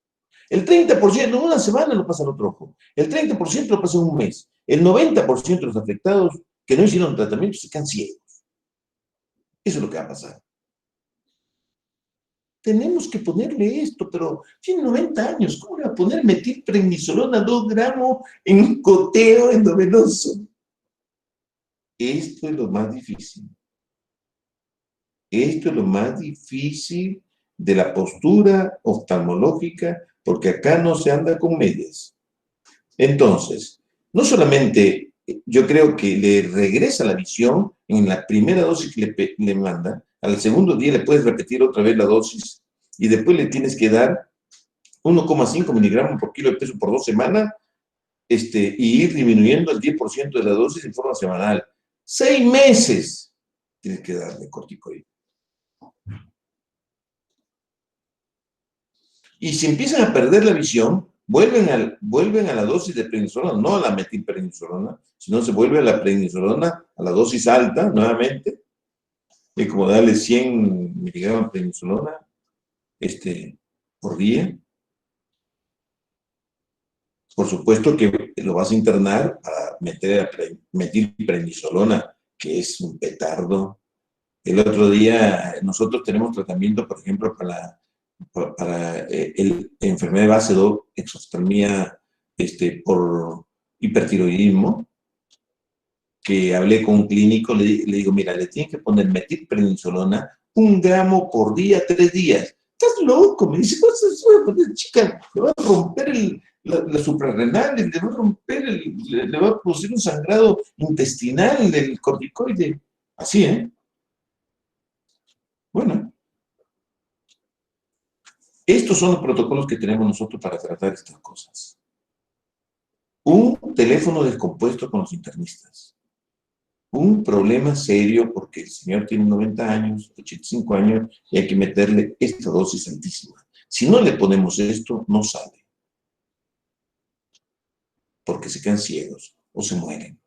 El 30% en una semana lo pasa al otro ojo. El 30% lo pasa en un mes. El 90% de los afectados que no hicieron tratamiento se quedan ciegos. Eso es lo que va a pasar. Tenemos que ponerle esto, pero tiene 90 años. ¿Cómo le va a poner metilprednisolona 2 gramos en un goteo endovenoso? Esto es lo más difícil. Esto es lo más difícil de la postura oftalmológica, porque acá no se anda con medias. Entonces, no solamente yo creo que le regresa la visión en la primera dosis que le manda, al segundo día le puedes repetir otra vez la dosis y después le tienes que dar 1,5 miligramos por kilo de peso por 2 semanas y ir disminuyendo el 10% de la dosis en forma semanal. 6 meses tienes que darle corticoide. Y si empiezan a perder la visión, vuelven a la dosis de prednisolona, no a la metilprednisolona, sino se vuelve a la prednisolona, a la dosis alta, nuevamente, y como darle 100 miligramos de prednisolona por día. Por supuesto que lo vas a internar para meter a metilprednisolona, que es un petardo. El otro día, nosotros tenemos tratamiento, por ejemplo, para enfermedad de base 2, exoftalmía por hipertiroidismo, que hablé con un clínico, le digo, mira, le tienes que poner metilprednisolona 1 gramo por día, 3 días. ¿Estás loco? Me dice, chica, le va a romper la suprarrenal, le va a romper, le va a producir un sangrado intestinal del corticoide. Así, ¿eh? Bueno. Estos son los protocolos que tenemos nosotros para tratar estas cosas. Un teléfono descompuesto con los internistas. Un problema serio porque el señor tiene 90 años, 85 años y hay que meterle esta dosis altísima. Si no le ponemos esto, no sale. Porque se quedan ciegos o se mueren.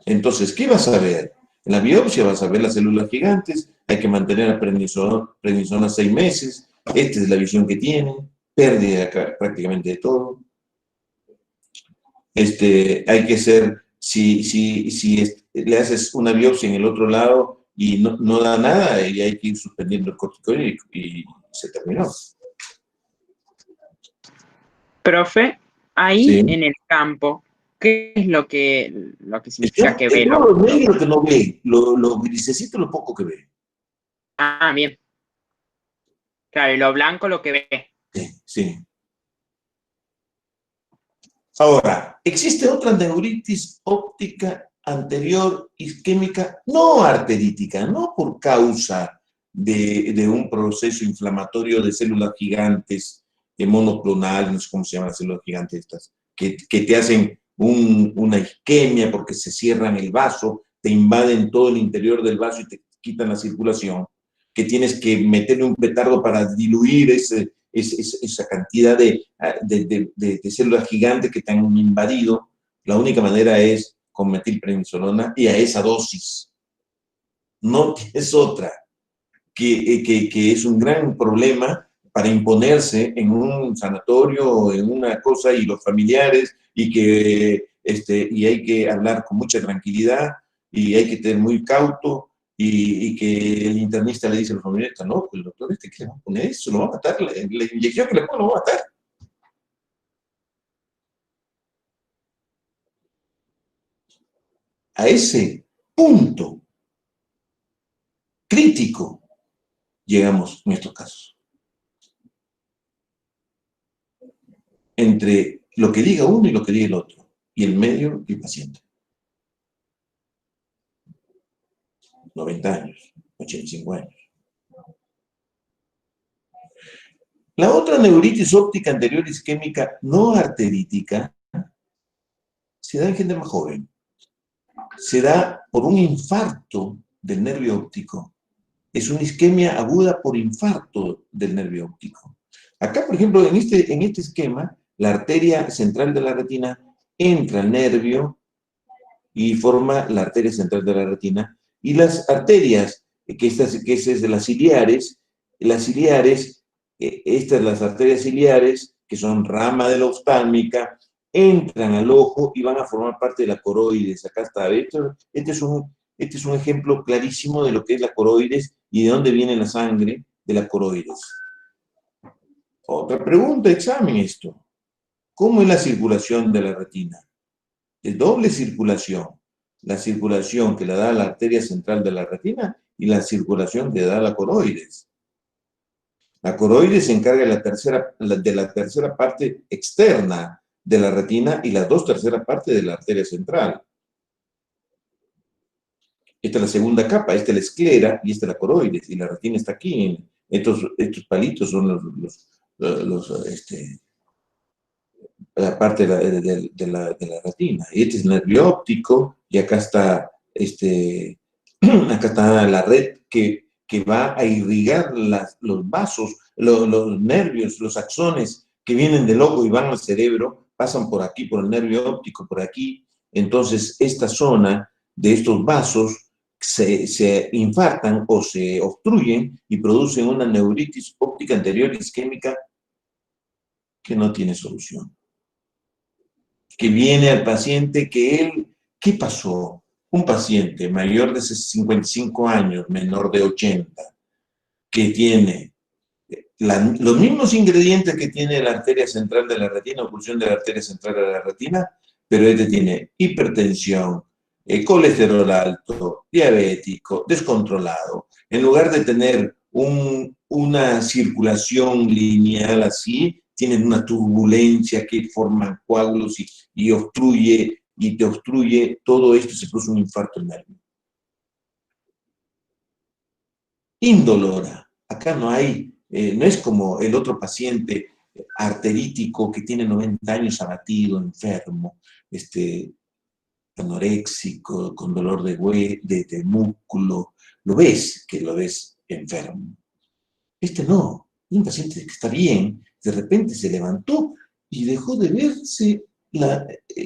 Entonces, ¿qué vas a ver? En la biopsia vas a ver las células gigantes, hay que mantener a prednisona 6 meses, esta es la visión que tiene, pérdida prácticamente de todo. Hay que ser, si le haces una biopsia en el otro lado y no da nada, y hay que ir suspendiendo el corticoide y se terminó. Profe, ahí Sí. en el campo, ¿qué es lo que significa que ve Es lo? lo negro que no ve, lo grisecito lo poco que ve. Ah, bien. Claro, y lo blanco lo que ve. Sí, sí. Ahora, ¿existe otra neuritis óptica anterior isquémica no arterítica, no por causa de un proceso inflamatorio de células gigantes, monoclonales, no sé cómo se llaman las células gigantes estas, que te hacen una isquemia porque se cierran el vaso, te invaden todo el interior del vaso y te quitan la circulación, que tienes que meterle un petardo para diluir esa cantidad de células gigantes que te han invadido? La única manera es con metilprednisolona y a esa dosis. No tienes otra, que es un gran problema para imponerse en un sanatorio o en una cosa y los familiares y hay que hablar con mucha tranquilidad y hay que tener muy cauto y que el internista le dice a los familiares, no, pues el doctor que le va a poner eso, lo va a matar, la inyección que le pone lo va a matar. A ese punto crítico llegamos en estos casos. Entre lo que diga uno y lo que diga el otro, y el medio y el paciente. 90 años, 85 años. La otra neuritis óptica anterior isquémica no arterítica se da en gente más joven. Se da por un infarto del nervio óptico. Es una isquemia aguda por infarto del nervio óptico. Acá, por ejemplo, en este esquema, la arteria central de la retina entra al nervio y forma la arteria central de la retina. Y las arterias, que es de las ciliares, las arterias ciliares, que son rama de la oftálmica, entran al ojo y van a formar parte de la coroides. Acá está. Este es un ejemplo clarísimo de lo que es la coroides y de dónde viene la sangre de la coroides. Otra pregunta, examen esto. ¿Cómo es la circulación de la retina? Es doble circulación. La circulación que le da la arteria central de la retina y la circulación que le da la coroides. La coroides se encarga de la tercera parte externa de la retina y las 2/3 partes de la arteria central. Esta es la segunda capa, esta es la esclera y esta es la coroides, y la retina está aquí. Estos palitos son la parte de la retina. Y este es el nervio óptico, y acá está, acá está la red que va a irrigar los vasos, los nervios, los axones que vienen del ojo y van al cerebro, pasan por aquí, por el nervio óptico, por aquí. Entonces, esta zona de estos vasos se infartan o se obstruyen y producen una neuritis óptica anterior isquémica que no tiene solución. Que viene al paciente ¿qué pasó? Un paciente mayor de 55 años, menor de 80, que tiene los mismos ingredientes que tiene la arteria central de la retina, oclusión de la arteria central de la retina, pero este tiene hipertensión, colesterol alto, diabético, descontrolado. En lugar de tener una circulación lineal así, tienen una turbulencia que forman coágulos y te obstruye todo esto, se produce un infarto del nervio. Indolora. Acá no es como el otro paciente arterítico que tiene 90 años abatido, enfermo, anoréxico, con dolor de músculo. Lo ves enfermo. No, es un paciente que está bien, de repente se levantó y dejó de verse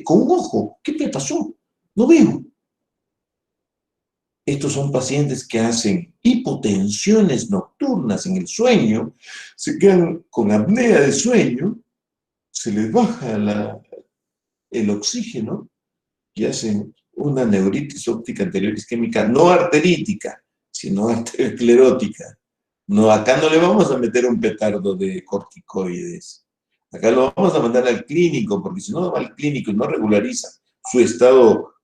con un ojo. ¿Qué le pasó? No veo. Estos son pacientes que hacen hipotensiones nocturnas en el sueño, se quedan con apnea de sueño, se les baja el oxígeno y hacen una neuritis óptica anterior isquémica no arterítica, sino arteriosclerótica. No, acá no le vamos a meter un petardo de corticoides. Acá lo vamos a mandar al clínico, porque si no va al clínico y no regulariza su estado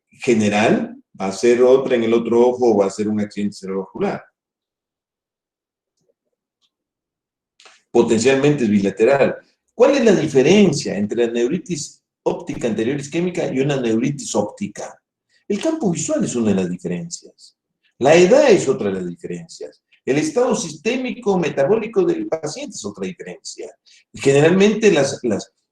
general, va a ser otra en el otro ojo o va a ser un accidente cerebrovascular. Potencialmente es bilateral. ¿Cuál es la diferencia entre la neuritis óptica anterior isquémica y una neuritis óptica? El campo visual es una de las diferencias. La edad es otra de las diferencias. El estado sistémico metabólico del paciente es otra diferencia. Generalmente las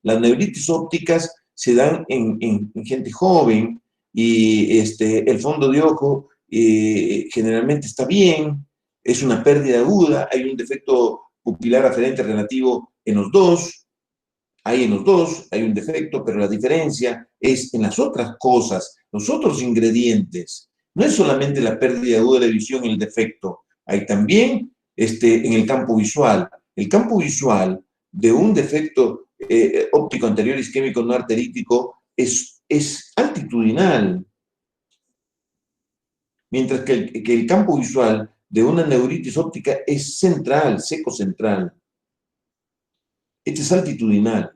neuritis ópticas se dan en gente joven y el fondo de ojo generalmente está bien, es una pérdida aguda, hay un defecto pupilar aferente relativo en los dos, hay un defecto, pero la diferencia es en las otras cosas, los otros ingredientes. No es solamente la pérdida aguda de visión y el defecto, hay también en el campo visual. El campo visual de un defecto óptico anterior isquémico no arterítico es altitudinal, mientras que el campo visual de una neuritis óptica es central, seco-central. Este es altitudinal.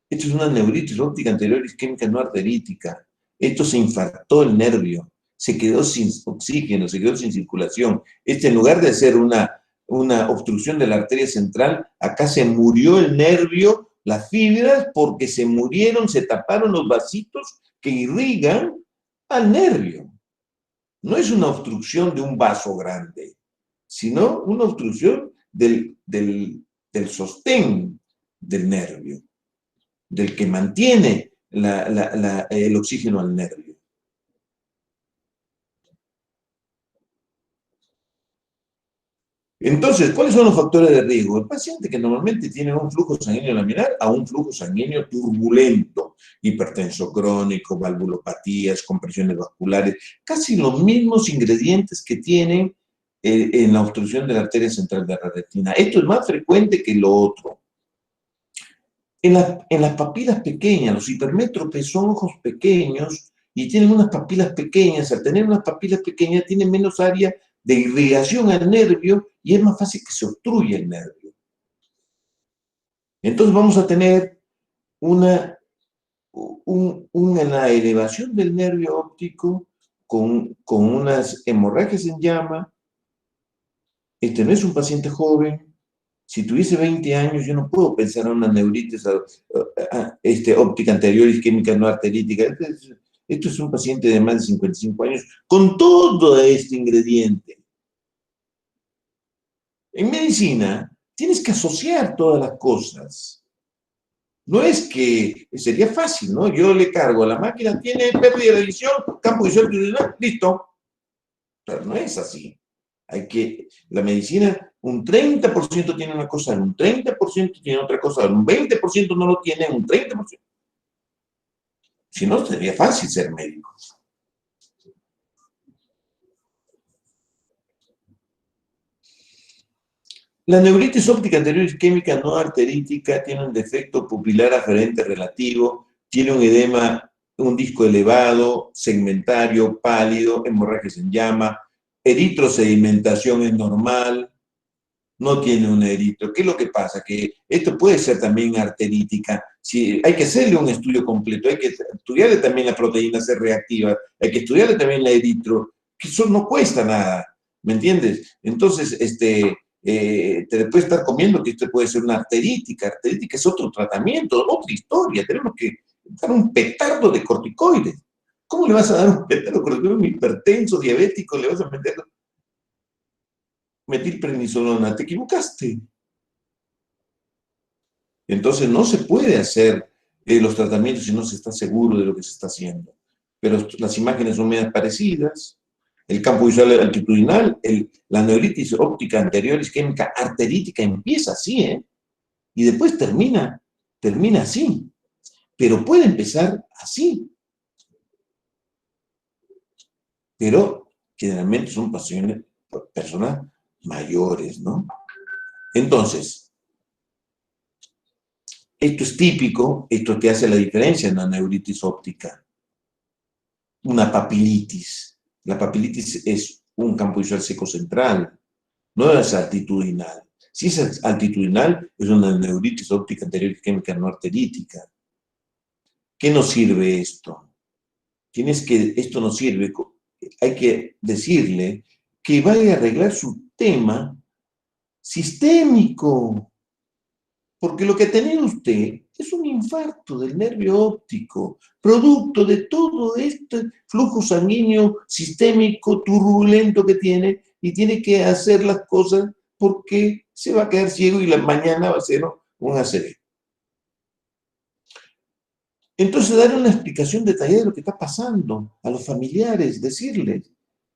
Esto es una neuritis óptica anterior isquémica no arterítica. Esto se infartó el nervio, se quedó sin oxígeno, se quedó sin circulación. En lugar de hacer una obstrucción de la arteria central, acá se murió el nervio, las fibras, porque se murieron, se taparon los vasitos que irrigan al nervio. No es una obstrucción de un vaso grande, sino una obstrucción del sostén del nervio, del que mantiene el oxígeno al nervio. Entonces, ¿cuáles son los factores de riesgo? El paciente que normalmente tiene un flujo sanguíneo laminar a un flujo sanguíneo turbulento, hipertenso crónico, valvulopatías, compresiones vasculares, casi los mismos ingredientes que tienen en la obstrucción de la arteria central de la retina. Esto es más frecuente que lo otro. En las papilas pequeñas, los hipermétropes son ojos pequeños y tienen unas papilas pequeñas. Al tener unas papilas pequeñas, tienen menos área de irrigación al nervio y es más fácil que se obstruya el nervio. Entonces vamos a tener una elevación del nervio óptico con unas hemorragias en llama. Este no es un paciente joven. Si tuviese 20 años, yo no puedo pensar en una neuritis óptica anterior isquémica no arterítica. Esto es un paciente de más de 55 años con todo este ingrediente. En medicina, tienes que asociar todas las cosas. No es que sería fácil, ¿no? Yo le cargo a la máquina, tiene pérdida de visión, campo visual, listo. Pero no es así. La medicina, un 30% tiene una cosa, un 30% tiene otra cosa, un 20% no lo tiene, un 30%. Si no, sería fácil ser médico. La neuritis óptica anterior isquémica no arterítica tiene un defecto pupilar aferente relativo, tiene un edema, un disco elevado, segmentario, pálido, hemorragias en llama, eritrosedimentación es normal, no tiene un eritro. ¿Qué es lo que pasa? Que esto puede ser también arterítica. Sí, hay que hacerle un estudio completo, hay que estudiarle también la proteína C reactiva, hay que estudiarle también la eritro, que eso no cuesta nada, ¿me entiendes? Entonces, te puede estar comiendo que esto puede ser una arterítica. Arterítica es otro tratamiento, otra historia. Tenemos que dar un petardo de corticoides. ¿Cómo le vas a dar un petardo de corticoides a un hipertenso, diabético? ¿Le vas a meter metilprednisolona? Te equivocaste. Entonces no se puede hacer los tratamientos si no se está seguro de lo que se está haciendo. Pero las imágenes son medias parecidas. El campo visual altitudinal, la neuritis óptica anterior isquémica arterítica empieza así, ¿eh? Y después termina así. Pero puede empezar así. Pero generalmente son personas mayores, ¿no? Entonces, esto es típico, esto que hace la diferencia en la neuritis óptica. Una papilitis. La papilitis es un campo visual seco central, no es altitudinal. Si es altitudinal, es una neuritis óptica anterior isquémica no arterítica. ¿Qué nos sirve esto? Esto nos sirve, hay que decirle que vaya a arreglar su tema sistémico. Porque lo que tiene usted es un infarto del nervio óptico, producto de todo este flujo sanguíneo sistémico turbulento que tiene, y tiene que hacer las cosas porque se va a quedar ciego y la mañana va a ser un ACV. Entonces, dar una explicación detallada de lo que está pasando a los familiares, decirles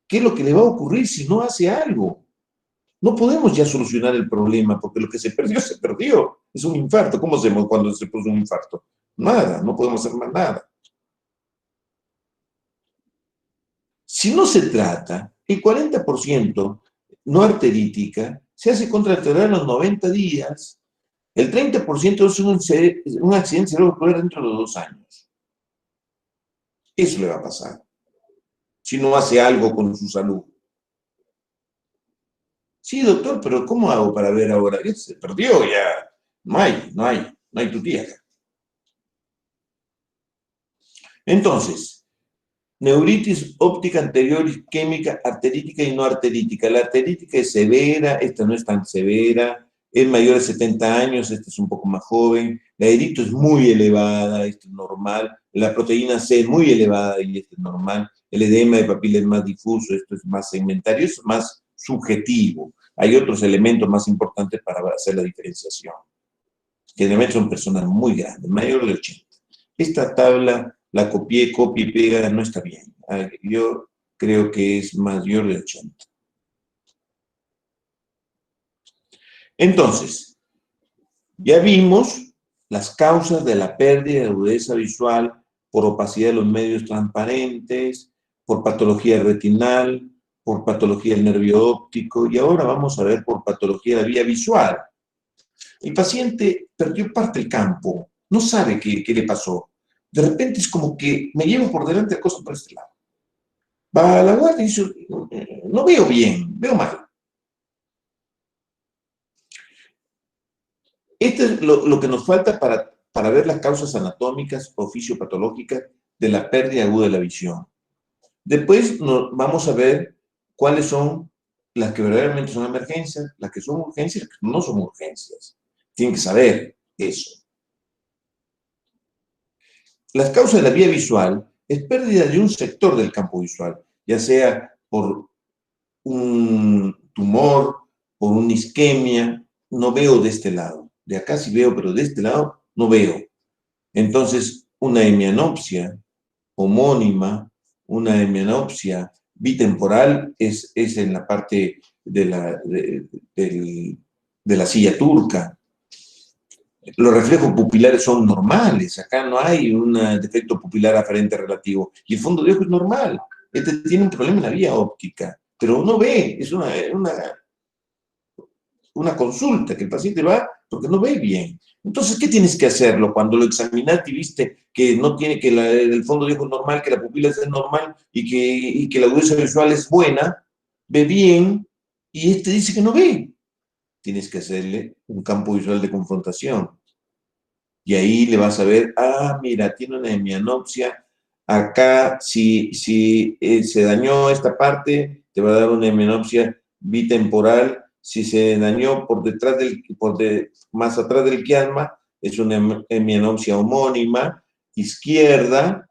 qué es lo que le va a ocurrir si no hace algo. No podemos ya solucionar el problema, porque lo que se perdió, se perdió. Es un infarto. ¿Cómo hacemos cuando se produce un infarto? Nada, no podemos hacer más nada. Si no se trata, el 40% no arterítica se hace contralateral en los 90 días, el 30% es un accidente cerebrovascular dentro de los 2 años. Eso le va a pasar, si no hace algo con su salud. Sí, doctor, pero ¿cómo hago para ver ahora? Ya se perdió, ya. No hay tu tía acá. Entonces, Neuritis óptica anterior isquémica, arterítica y no arterítica. La arterítica es severa, esta no es tan severa, es mayor de 70 años, esta es un poco más joven. La erito es muy elevada, esta es normal. La proteína C es muy elevada y esta es normal. El edema de papila es más difuso, esto es más segmentario, es más subjetivo. Hay otros elementos más importantes para hacer la diferenciación. Generalmente son personas muy grandes, mayor de 80. Esta tabla la copié, copia y pega, no está bien. Yo creo que es mayor de 80. Entonces, ya vimos las causas de la pérdida de agudeza visual por opacidad de los medios transparentes, por patología retinal, por patología del nervio óptico, y ahora vamos a ver por patología de la vía visual. El paciente perdió parte del campo, no sabe qué le pasó. De repente es como que me llevo por delante de cosas por este lado. Va a la guardia y dice, no veo bien, veo mal. Esto es lo que nos falta para ver las causas anatómicas o fisiopatológicas de la pérdida aguda de la visión. Después vamos a ver cuáles son las que verdaderamente son emergencias, las que son urgencias y las que no son urgencias. Tienen que saber eso. Las causas de la vía visual es pérdida de un sector del campo visual, ya sea por un tumor, por una isquemia. No veo de este lado. De acá sí veo, pero de este lado no veo. Entonces, una hemianopsia homónima, una hemianopsia bitemporal es en la parte de la silla turca. Los reflejos pupilares son normales, acá no hay un defecto pupilar aferente relativo, y el fondo de ojo es normal. Este tiene un problema en la vía óptica, pero no ve, es una consulta que el paciente va porque no ve bien. Entonces, ¿qué tienes que hacerlo? Cuando lo examinaste y viste que no tiene, que el fondo de ojo es normal, que la pupila es normal y que la agudeza visual es buena, ve bien, y este dice que no ve. Tienes que hacerle un campo visual de confrontación. Y ahí le vas a ver, mira, tiene una hemianopsia. Acá, si se dañó esta parte, te va a dar una hemianopsia bitemporal. Si se dañó por detrás más atrás del quiasma, es una hemianopsia homónima. Izquierda,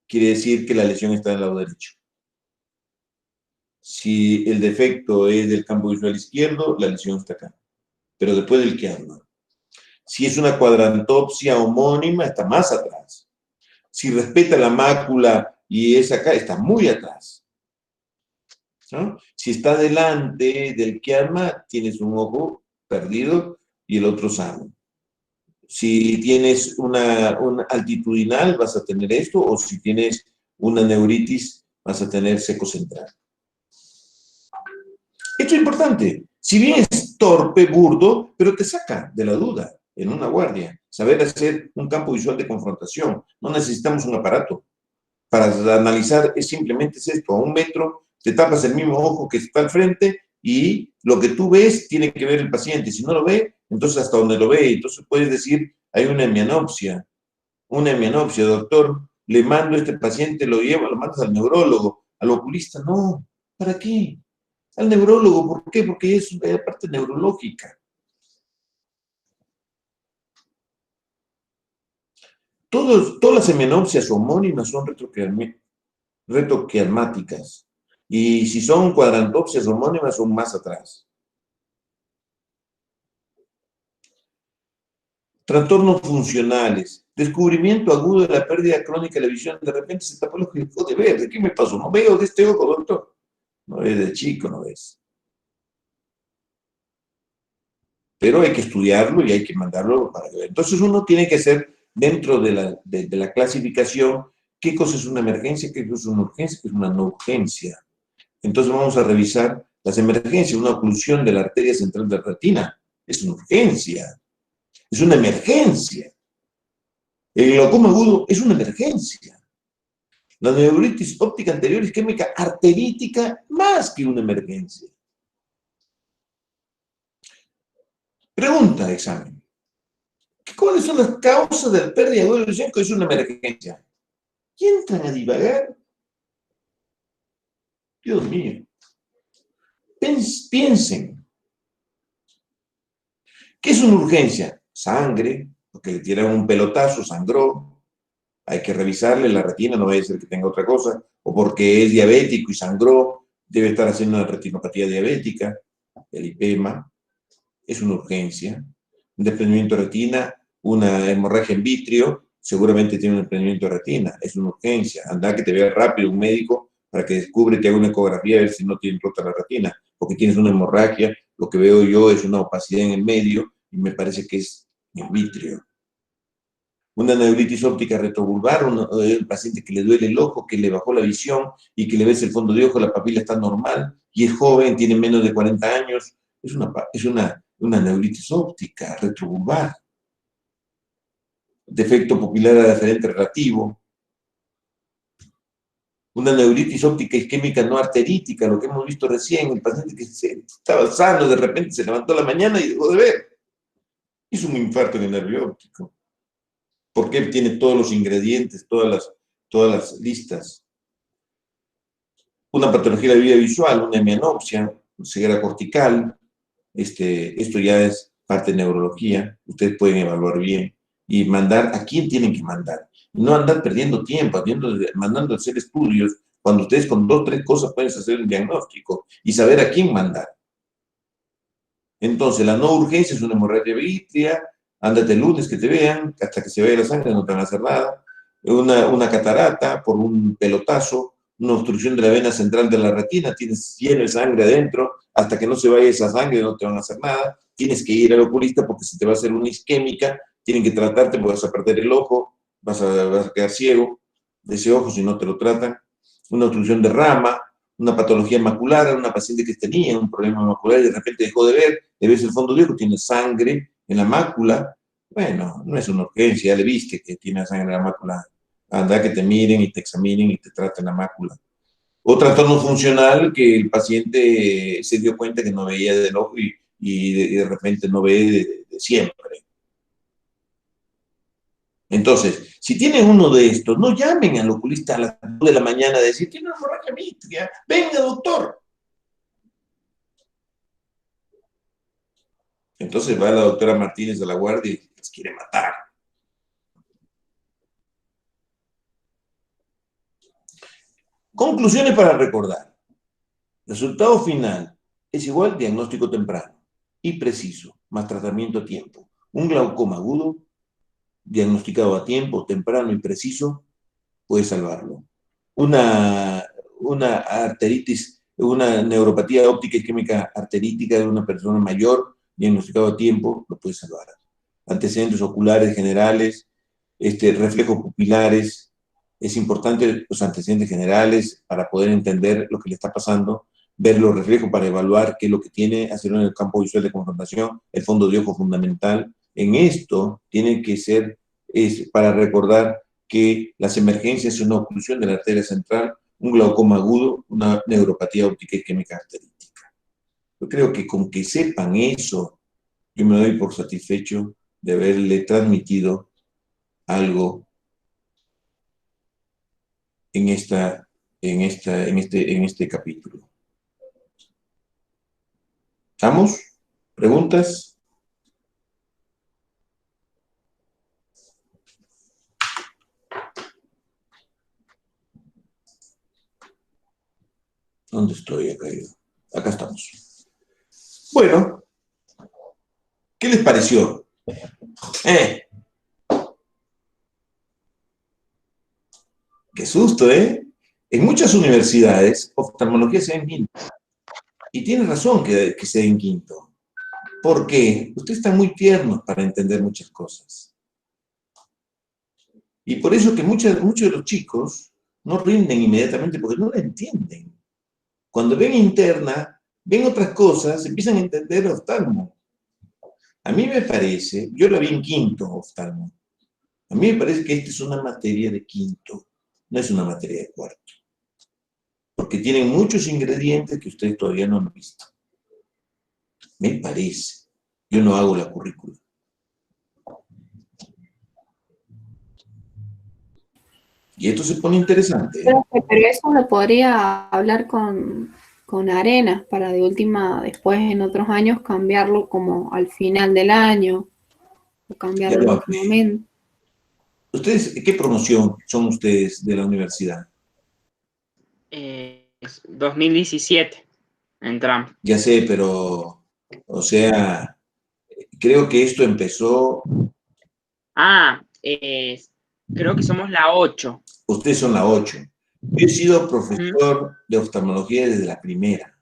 quiere decir que la lesión está del lado derecho. Si el defecto es del campo visual izquierdo, la lesión está acá, pero después del quiasma. Si es una cuadrantopsia homónima, está más atrás. Si respeta la mácula y es acá, está muy atrás. ¿No? Si está delante del quiasma, tienes un ojo perdido y el otro sano. Si tienes una altitudinal, vas a tener esto, o si tienes una neuritis, vas a tener seco central. Esto es importante. Si bien es torpe, burdo, pero te saca de la duda en una guardia. Saber hacer un campo visual de confrontación. No necesitamos un aparato. Para analizar es simplemente esto. A 1 metro te tapas el mismo ojo que está al frente y lo que tú ves tiene que ver el paciente. Si no lo ve, entonces hasta donde lo ve. Entonces puedes decir, hay una hemianopsia. Una hemianopsia, doctor, le mando a este paciente, lo mandas al neurólogo, al oculista. No, ¿para qué? Al neurólogo, ¿por qué? Porque es una parte neurológica. Todas las hemianopsias homónimas son retroquiasmáticas. Y si son cuadrantopsias homónimas, son más atrás. Trastornos funcionales. Descubrimiento agudo de la pérdida crónica de la visión. De repente se tapó el ojo y dejó de ver. ¿De qué me pasó? No veo de este ojo, doctor. No ves de chico, no ves. Pero hay que estudiarlo y hay que mandarlo para ver. Entonces uno tiene que hacer dentro de la clasificación qué cosa es una emergencia, qué cosa es una urgencia, qué es una no urgencia. Entonces vamos a revisar las emergencias. Una oclusión de la arteria central de la retina es una urgencia, es una emergencia. El glaucoma agudo es una emergencia. La neuritis óptica anterior isquémica arterítica más que una emergencia. Pregunta de examen. ¿Cuáles son las causas de la pérdida aguda de la visión que es una emergencia? Y entran a divagar Dios mío. Piensen. ¿Qué es una urgencia? Sangre, porque le tiraron un pelotazo, sangró. Hay que revisarle la retina, no vaya a ser que tenga otra cosa. O porque es diabético y sangró, debe estar haciendo una retinopatía diabética, el lipema. Es una urgencia. Un desprendimiento de retina, una hemorragia en vitrio, seguramente tiene un desprendimiento de retina. Es una urgencia. Anda que te vea rápido un médico para que descubre y te haga una ecografía a ver si no tiene rota la retina. Porque tienes una hemorragia, lo que veo yo es una opacidad en el medio y me parece que es en vitrio. Una neuritis óptica retrovulvar, un paciente que le duele el ojo, que le bajó la visión y que le ves el fondo de ojo, la papila está normal y es joven, tiene menos de 40 años. Es una neuritis óptica retrovulvar. Defecto pupilar aferente relativo. Una neuritis óptica isquémica no arterítica, lo que hemos visto recién, el paciente que estaba sano, de repente se levantó a la mañana y dejó de ver. Es un infarto en el nervio óptico. Porque tiene todos los ingredientes, todas las listas. Una patología de la vía visual, una hemianopsia, ceguera cortical, esto ya es parte de neurología, ustedes pueden evaluar bien y mandar a quién tienen que mandar. No andar perdiendo tiempo, mandando a hacer estudios, cuando ustedes con 2 o 3 cosas pueden hacer un diagnóstico y saber a quién mandar. Entonces, la no urgencia es una hemorragia vitrea, ándate el lunes que te vean, hasta que se vaya la sangre no te van a hacer nada. Una catarata por un pelotazo, una obstrucción de la vena central de la retina, tienes lleno de sangre adentro, hasta que no se vaya esa sangre no te van a hacer nada. Tienes que ir al oculista porque se te va a hacer una isquémica, tienen que tratarte porque vas a perder el ojo, vas a quedar ciego de ese ojo si no te lo tratan. Una obstrucción de rama, una patología macular, una paciente que tenía un problema macular y de repente dejó de ver, le ves el fondo de ojo, tiene sangre en la mácula. Bueno, no es una urgencia, ya le viste que tiene sangre en la mácula. Anda que te miren y te examinen y te traten la mácula. O trastorno funcional que el paciente se dio cuenta que no veía del ojo y de repente no ve de siempre. Entonces, si tienen uno de estos, no llamen al oculista a las 2 de la mañana a decir, tiene una hemorragia vitrea, venga doctor. Entonces va la doctora Martínez a la guardia y les quiere matar. Conclusiones para recordar. Resultado final es igual diagnóstico temprano y preciso, más tratamiento a tiempo. Un glaucoma agudo, diagnosticado a tiempo, temprano y preciso, puede salvarlo. Una arteritis, una neuropatía óptica isquémica arterítica de una persona mayor, diagnosticado a tiempo, lo puede salvar. Antecedentes oculares generales, reflejos pupilares. Es importante los antecedentes generales para poder entender lo que le está pasando, ver los reflejos para evaluar qué es lo que tiene, hacerlo en el campo visual de confrontación, el fondo de ojo fundamental. En esto tiene que ser, para recordar que las emergencias son una oclusión de la arteria central, un glaucoma agudo, una neuropatía óptica isquémica arterítica. Yo creo que con que sepan eso, yo me doy por satisfecho de haberle transmitido algo en este capítulo. ¿Estamos? ¿Preguntas? ¿Dónde estoy? Acá estamos. Bueno, ¿qué les pareció? Qué susto, ¿eh? En muchas universidades, oftalmología se da en quinto. Y tiene razón que se dé en quinto. ¿Por qué? Ustedes están muy tiernos para entender muchas cosas. Y por eso que muchos de los chicos no rinden inmediatamente porque no la entienden. Cuando ven interna, ven otras cosas, empiezan a entender oftalmo. A mí me parece, yo la vi en quinto oftalmo, a mí me parece que esta es una materia de quinto, no es una materia de cuarto. Porque tienen muchos ingredientes que ustedes todavía no han visto. Me parece. Yo no hago la currícula. Y esto se pone interesante. Pero eso lo podría hablar con Arenas para de última, después en otros años, cambiarlo como al final del año, o cambiarlo en otro momento. ¿Ustedes, qué promoción son ustedes de la universidad? 2017 entramos. Ya sé, pero, o sea, creo que esto empezó... Creo que somos la 8. Ustedes son la 8. Yo he sido profesor de oftalmología desde la primera.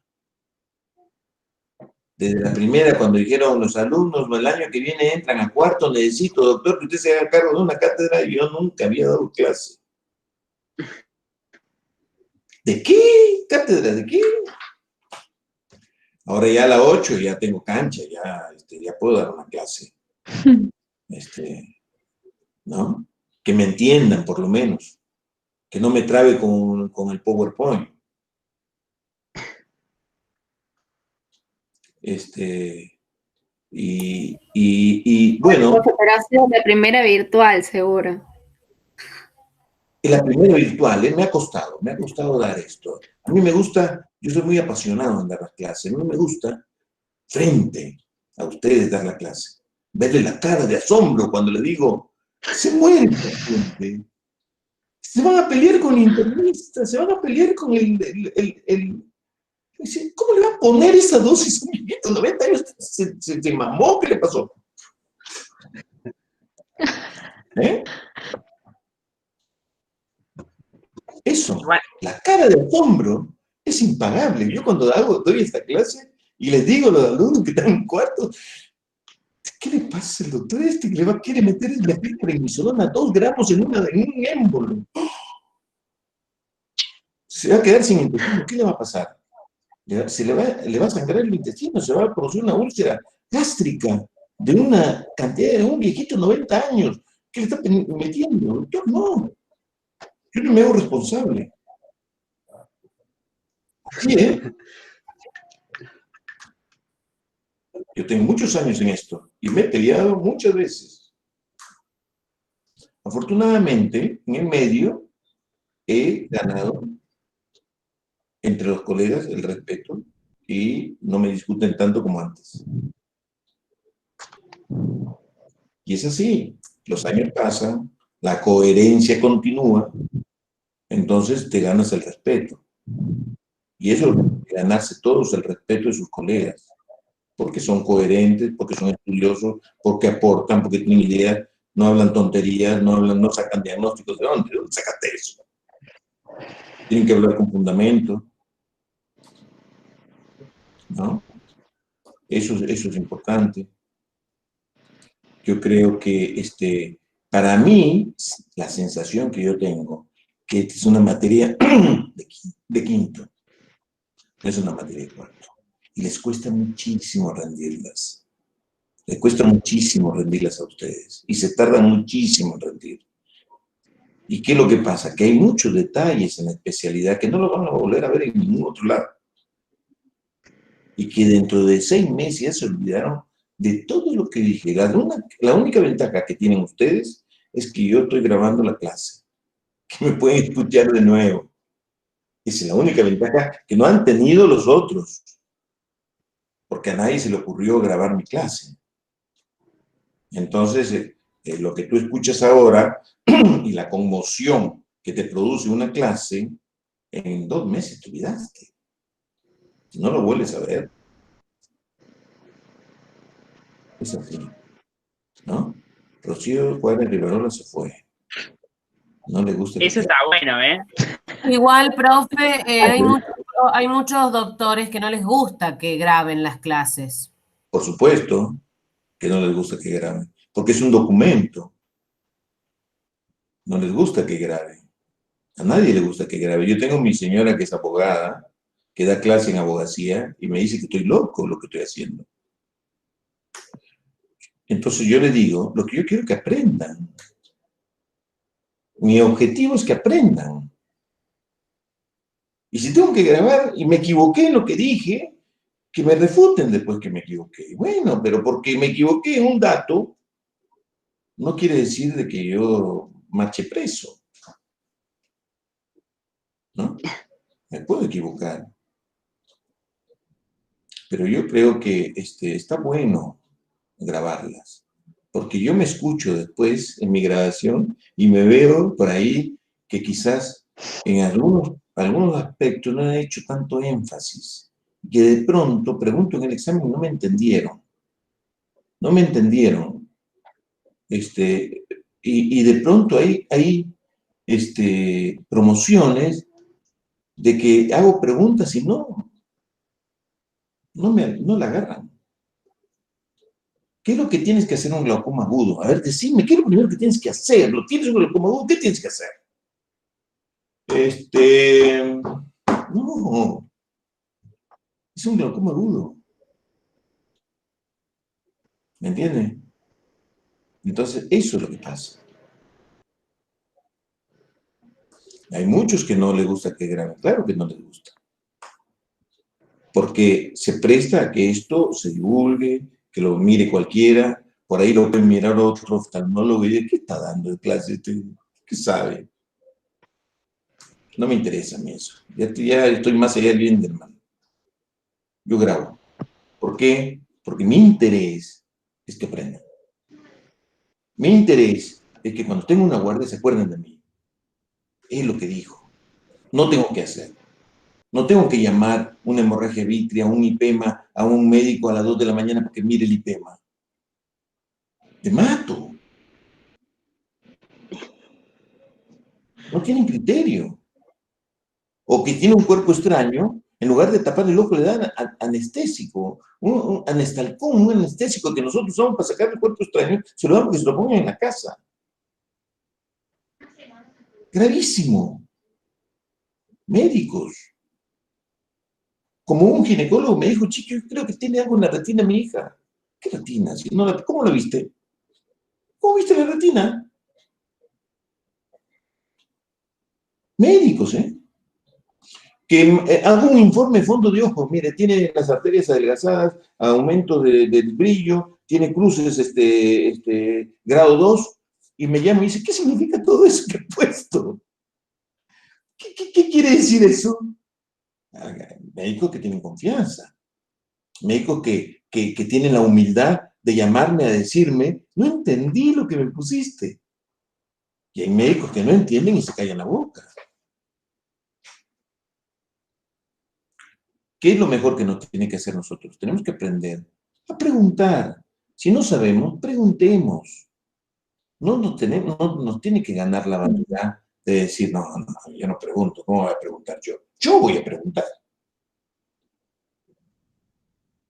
Desde la primera, cuando dijeron los alumnos, el año que viene entran a cuarto, necesito, doctor, que usted se haga cargo de una cátedra, y yo nunca había dado clase. ¿De qué? ¿Cátedra de qué? Ahora ya a la 8 ya tengo cancha, ya puedo dar una clase. ¿No? Que me entiendan, por lo menos. Que no me trabe con el PowerPoint. Y bueno... Pero ha sido la primera virtual, seguro. En la primera virtual, me ha costado dar esto. A mí me gusta, yo soy muy apasionado en dar la clase, a mí me gusta frente a ustedes dar la clase, verle la cara de asombro cuando le digo, se muere esta gente, se van a pelear con el internista, se van a pelear con ¿cómo le va a poner esa dosis a un viejito? 90 años, se mamó, ¿qué le pasó? Eso, la cara de asombro es impagable. Yo cuando doy esta clase y les digo a los alumnos que están en cuarto, ¿qué le pasa al doctor que quiere meter prednisolona 2 gramos en un émbolo? Se va a quedar sin intestino, ¿qué le va a pasar? Le va a sangrar el intestino, se va a producir una úlcera gástrica de una cantidad de un viejito de 90 años. ¿Qué le está metiendo? Doctor, no. Yo no me hago responsable. Así, Yo tengo muchos años en esto y me he peleado muchas veces. Afortunadamente, en el medio he ganado entre los colegas el respeto y no me discuten tanto como antes. Y es así, los años pasan, la coherencia continúa, entonces te ganas el respeto. Y eso es ganarse todos el respeto de sus colegas, porque son coherentes, porque son estudiosos, porque aportan, porque tienen ideas, no hablan tonterías, no sacan diagnósticos. ¿De dónde sacaste eso? Tienen que hablar con fundamento, ¿no? Eso es importante. Yo creo que para mí, la sensación que yo tengo, que esta es una materia de quinto, no es una materia de cuarto. Y les cuesta muchísimo rendirlas. Les cuesta muchísimo rendirlas a ustedes. Y se tardan muchísimo en rendir. ¿Y qué es lo que pasa? Que hay muchos detalles en la especialidad que no lo van a volver a ver en ningún otro lado. Y que dentro de 6 meses ya se olvidaron de todo lo que dije. La única ventaja que tienen ustedes es que yo estoy grabando la clase. Que me pueden escuchar de nuevo. Esa es la única ventaja que no han tenido los otros. Porque a nadie se le ocurrió grabar mi clase. Entonces, lo que tú escuchas ahora y la conmoción que te produce una clase, en 2 meses te olvidaste. No lo vuelves a ver. Es así, ¿no? Rocío Juárez Rivarola se fue. No le gusta. Eso está bueno, ¿eh? Igual, profe, hay muchos doctores que no les gusta que graben las clases. Por supuesto que no les gusta que graben, porque es un documento. No les gusta que graben. A nadie le gusta que grabe. Yo tengo mi señora que es abogada, que da clase en abogacía, y me dice que estoy loco lo que estoy haciendo. Entonces yo le digo, lo que yo quiero es que aprendan. Mi objetivo es que aprendan. Y si tengo que grabar y me equivoqué en lo que dije, que me refuten después que me equivoqué. Bueno, pero porque me equivoqué en un dato, no quiere decir de que yo marche preso. ¿no? Me puedo equivocar. Pero yo creo que está bueno grabarlas, porque yo me escucho después en mi grabación y me veo por ahí que quizás en algunos aspectos no he hecho tanto énfasis, que de pronto pregunto en el examen y no me entendieron. No me entendieron. Y de pronto hay promociones de que hago preguntas y no la agarran. ¿Qué es lo que tienes que hacer en un glaucoma agudo? A ver, decime, ¿qué es lo primero que tienes que hacer? ¿Lo tienes un glaucoma agudo? ¿Qué tienes que hacer? No, es un glaucoma agudo. ¿Me entiendes? Entonces, eso es lo que pasa. Hay muchos que no les gusta que graben. Claro que no les gusta. Porque se presta a que esto se divulgue, que lo mire cualquiera. Por ahí lo pueden mirar otro oftalmólogo y decir, ¿qué está dando de clase? ¿Qué sabe? No me interesa a mí eso. Ya estoy más allá del bien del mal. Yo grabo. ¿Por qué? Porque mi interés es que aprendan. Mi interés es que cuando tengo una guardia se acuerden de mí. Es lo que dijo. No tengo que hacer. No tengo que llamar una hemorragia vítrea, un IPEMA, a un médico a las 2 de la mañana para que mire el IPEMA. Te mato. No tienen criterio. O que tiene un cuerpo extraño, en lugar de tapar el ojo le dan anestésico, un anestalcón, un anestésico que nosotros usamos para sacar el cuerpo extraño, se lo damos que se lo pongan en la casa. Gravísimo. Médicos. Como un ginecólogo me dijo, chico, yo creo que tiene algo en la retina mi hija. ¿Qué retina? Si no ¿cómo la viste? ¿Cómo viste la retina? Médicos, ¿eh? Que haga un informe de fondo de ojo. Mire, tiene las arterias adelgazadas, aumento del brillo, tiene cruces grado 2, y me llama y dice, ¿qué significa todo eso que he puesto? ¿Qué quiere decir eso? Médicos que tienen confianza, médicos que tienen la humildad de llamarme a decirme, no entendí lo que me pusiste. Y hay médicos que no entienden y se callan la boca. ¿Qué es lo mejor que nos tiene que hacer nosotros? Tenemos que aprender a preguntar. Si no sabemos, preguntemos. No nos tiene que ganar la vanidad de decir, no, yo no pregunto, ¿cómo voy a preguntar yo? Yo voy a preguntar.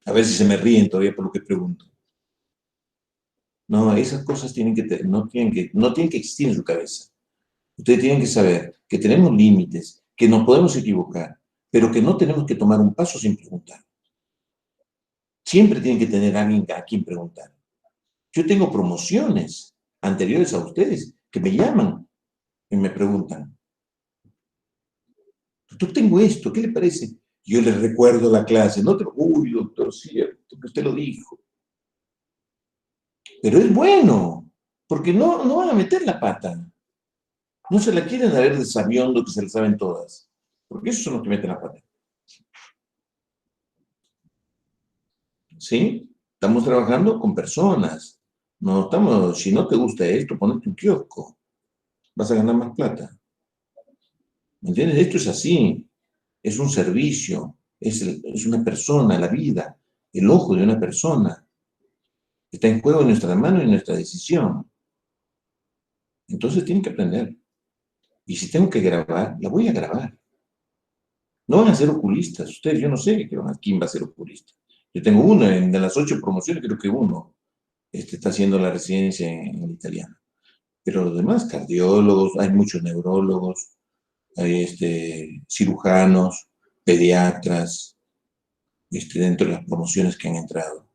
A ver si se me ríen todavía por lo que pregunto. No, esas cosas no tienen que existir en su cabeza. Ustedes tienen que saber que tenemos límites, que nos podemos equivocar, pero que no tenemos que tomar un paso sin preguntar. Siempre tienen que tener a alguien a quien preguntar. Yo tengo promociones anteriores a ustedes que me llaman y me preguntan, doctor, tengo esto, ¿qué le parece? Yo les recuerdo la clase, uy, doctor, cierto, que usted lo dijo. Pero es bueno, porque no van a meter la pata. No se la quieren ver de sabiondo que se la saben todas, porque esos son los que meten la pata. ¿Sí? Estamos trabajando con personas. Si no te gusta esto, ponete un kiosco. Vas a ganar más plata. ¿Me entiendes? Esto es así. Es un servicio. Es una persona, la vida. El ojo de una persona. Está en juego en nuestra mano y en nuestra decisión. Entonces tienen que aprender. Y si tengo que grabar, la voy a grabar. No van a ser oculistas. Ustedes, yo no sé quién va a ser oculista. Yo tengo uno, de las 8 promociones, creo que uno está haciendo la residencia en italiano. Pero los demás, cardiólogos, hay muchos neurólogos, hay cirujanos, pediatras, dentro de las promociones que han entrado.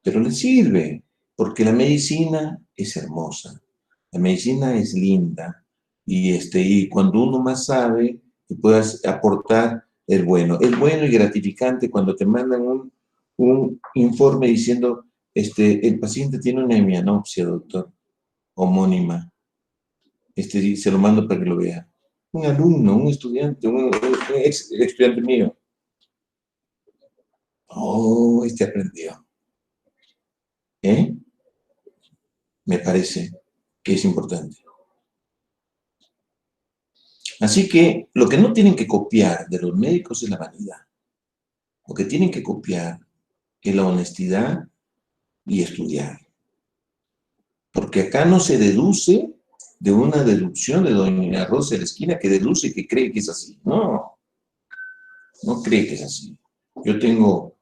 Pero les sirve, porque la medicina es hermosa, la medicina es linda, y cuando uno más sabe y puedas aportar, es bueno. Es bueno y gratificante cuando te mandan un informe diciendo, el paciente tiene una hemianopsia, doctor, homónima. Se lo mando para que lo vea. Un alumno, un estudiante, un ex estudiante mío. Oh, este aprendió. Me parece que es importante. Así que lo que no tienen que copiar de los médicos es la vanidad. Lo que tienen que copiar es la honestidad y estudiar. Porque acá no se deduce de una deducción de doña Rosa de la Esquina que deduce que cree que es así. No, no cree que es así. Yo tengo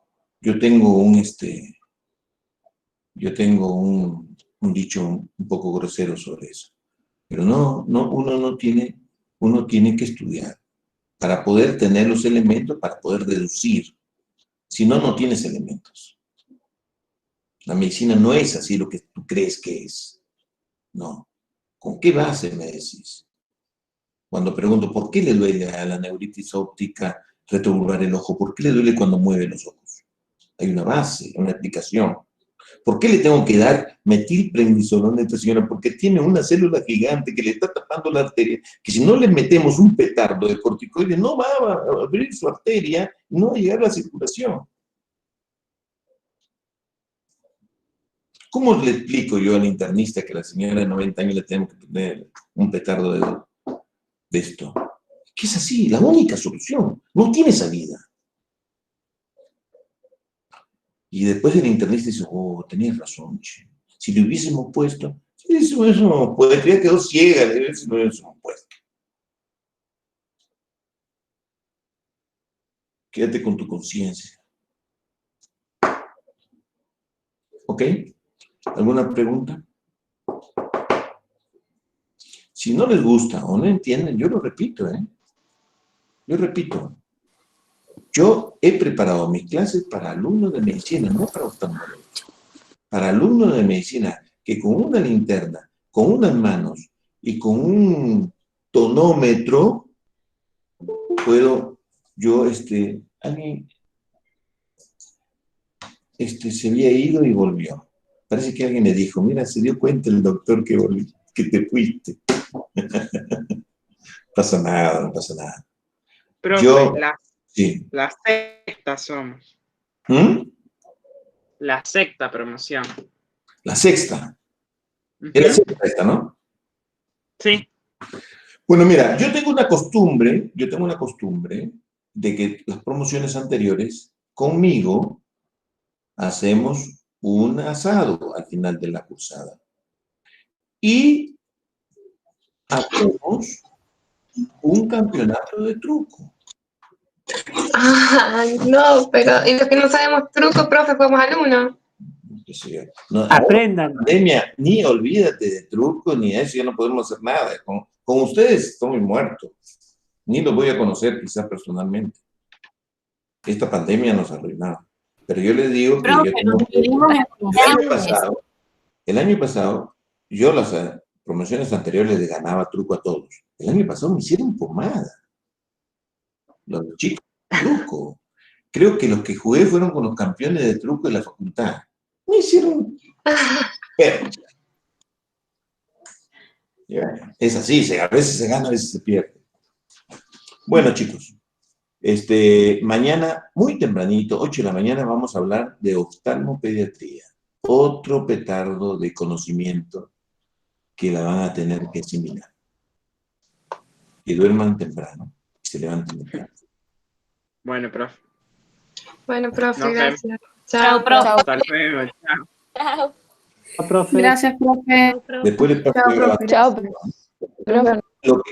un dicho un poco grosero sobre eso. Pero uno tiene que estudiar para poder tener los elementos, para poder deducir. Si no, no tienes elementos. La medicina no es así lo que tú crees que es. No. ¿Con qué base me decís? Cuando pregunto, ¿por qué le duele a la neuritis óptica retroburbar el ojo? ¿Por qué le duele cuando mueve los ojos? Hay una base, una explicación. ¿Por qué le tengo que dar metilprednisolona a esta señora? Porque tiene una célula gigante que le está tapando la arteria, que si no le metemos un petardo de corticoide, no va a abrir su arteria y no va a llegar a la circulación. ¿Cómo le explico yo al internista que a la señora de 90 años le tenemos que poner un petardo de esto? Que es así, la única solución. No tiene salida. Y después el internista dice, oh, tenías razón, che. Si le hubiésemos puesto, eso podría quedar ciega, si no le hubiésemos puesto. Quédate con tu conciencia. ¿Ok? ¿Alguna pregunta? Si no les gusta o no entienden, yo lo repito, Yo repito. Yo he preparado mis clases para alumnos de medicina, no para oftalmólogos. Para alumnos de medicina que con una linterna, con unas manos y con un tonómetro puedo yo, alguien se había ido y volvió. Parece que alguien le dijo, mira, se dio cuenta el doctor que te fuiste. No pasa nada, no pasa nada. Profe, sí. La sexta somos. La sexta promoción. La sexta. Es la sexta esta, ¿no? Sí. Bueno, mira, yo tengo una costumbre de que las promociones anteriores, conmigo, hacemos un asado al final de la cursada. Y hacemos un campeonato de truco. Ay, no, pero y los que no sabemos truco, profe, fuimos alumnos. No, aprendan. Pandemia, ni olvídate de truco, ni eso, ya no podemos hacer nada. Con ustedes estoy muerto. Ni los voy a conocer quizás personalmente. Esta pandemia nos arruinó. Pero yo les digo que el año pasado, yo las promociones anteriores les ganaba truco a todos. El año pasado me hicieron pomada. Los chicos de truco. Creo que los que jugué fueron con los campeones de truco de la facultad. Me hicieron percha. Es así, a veces se gana, a veces se pierde. Bueno, chicos, mañana, muy tempranito, 8 de la mañana, vamos a hablar de oftalmopediatría. Otro petardo de conocimiento que la van a tener que asimilar. Que duerman temprano, que se levanten temprano. Bueno, profe. Bueno, profe, gracias. Chao, profe. Hasta luego, chao. Chao. Profe. Gracias, profe. Después le paso Chao, profe. Chao, profe. lo que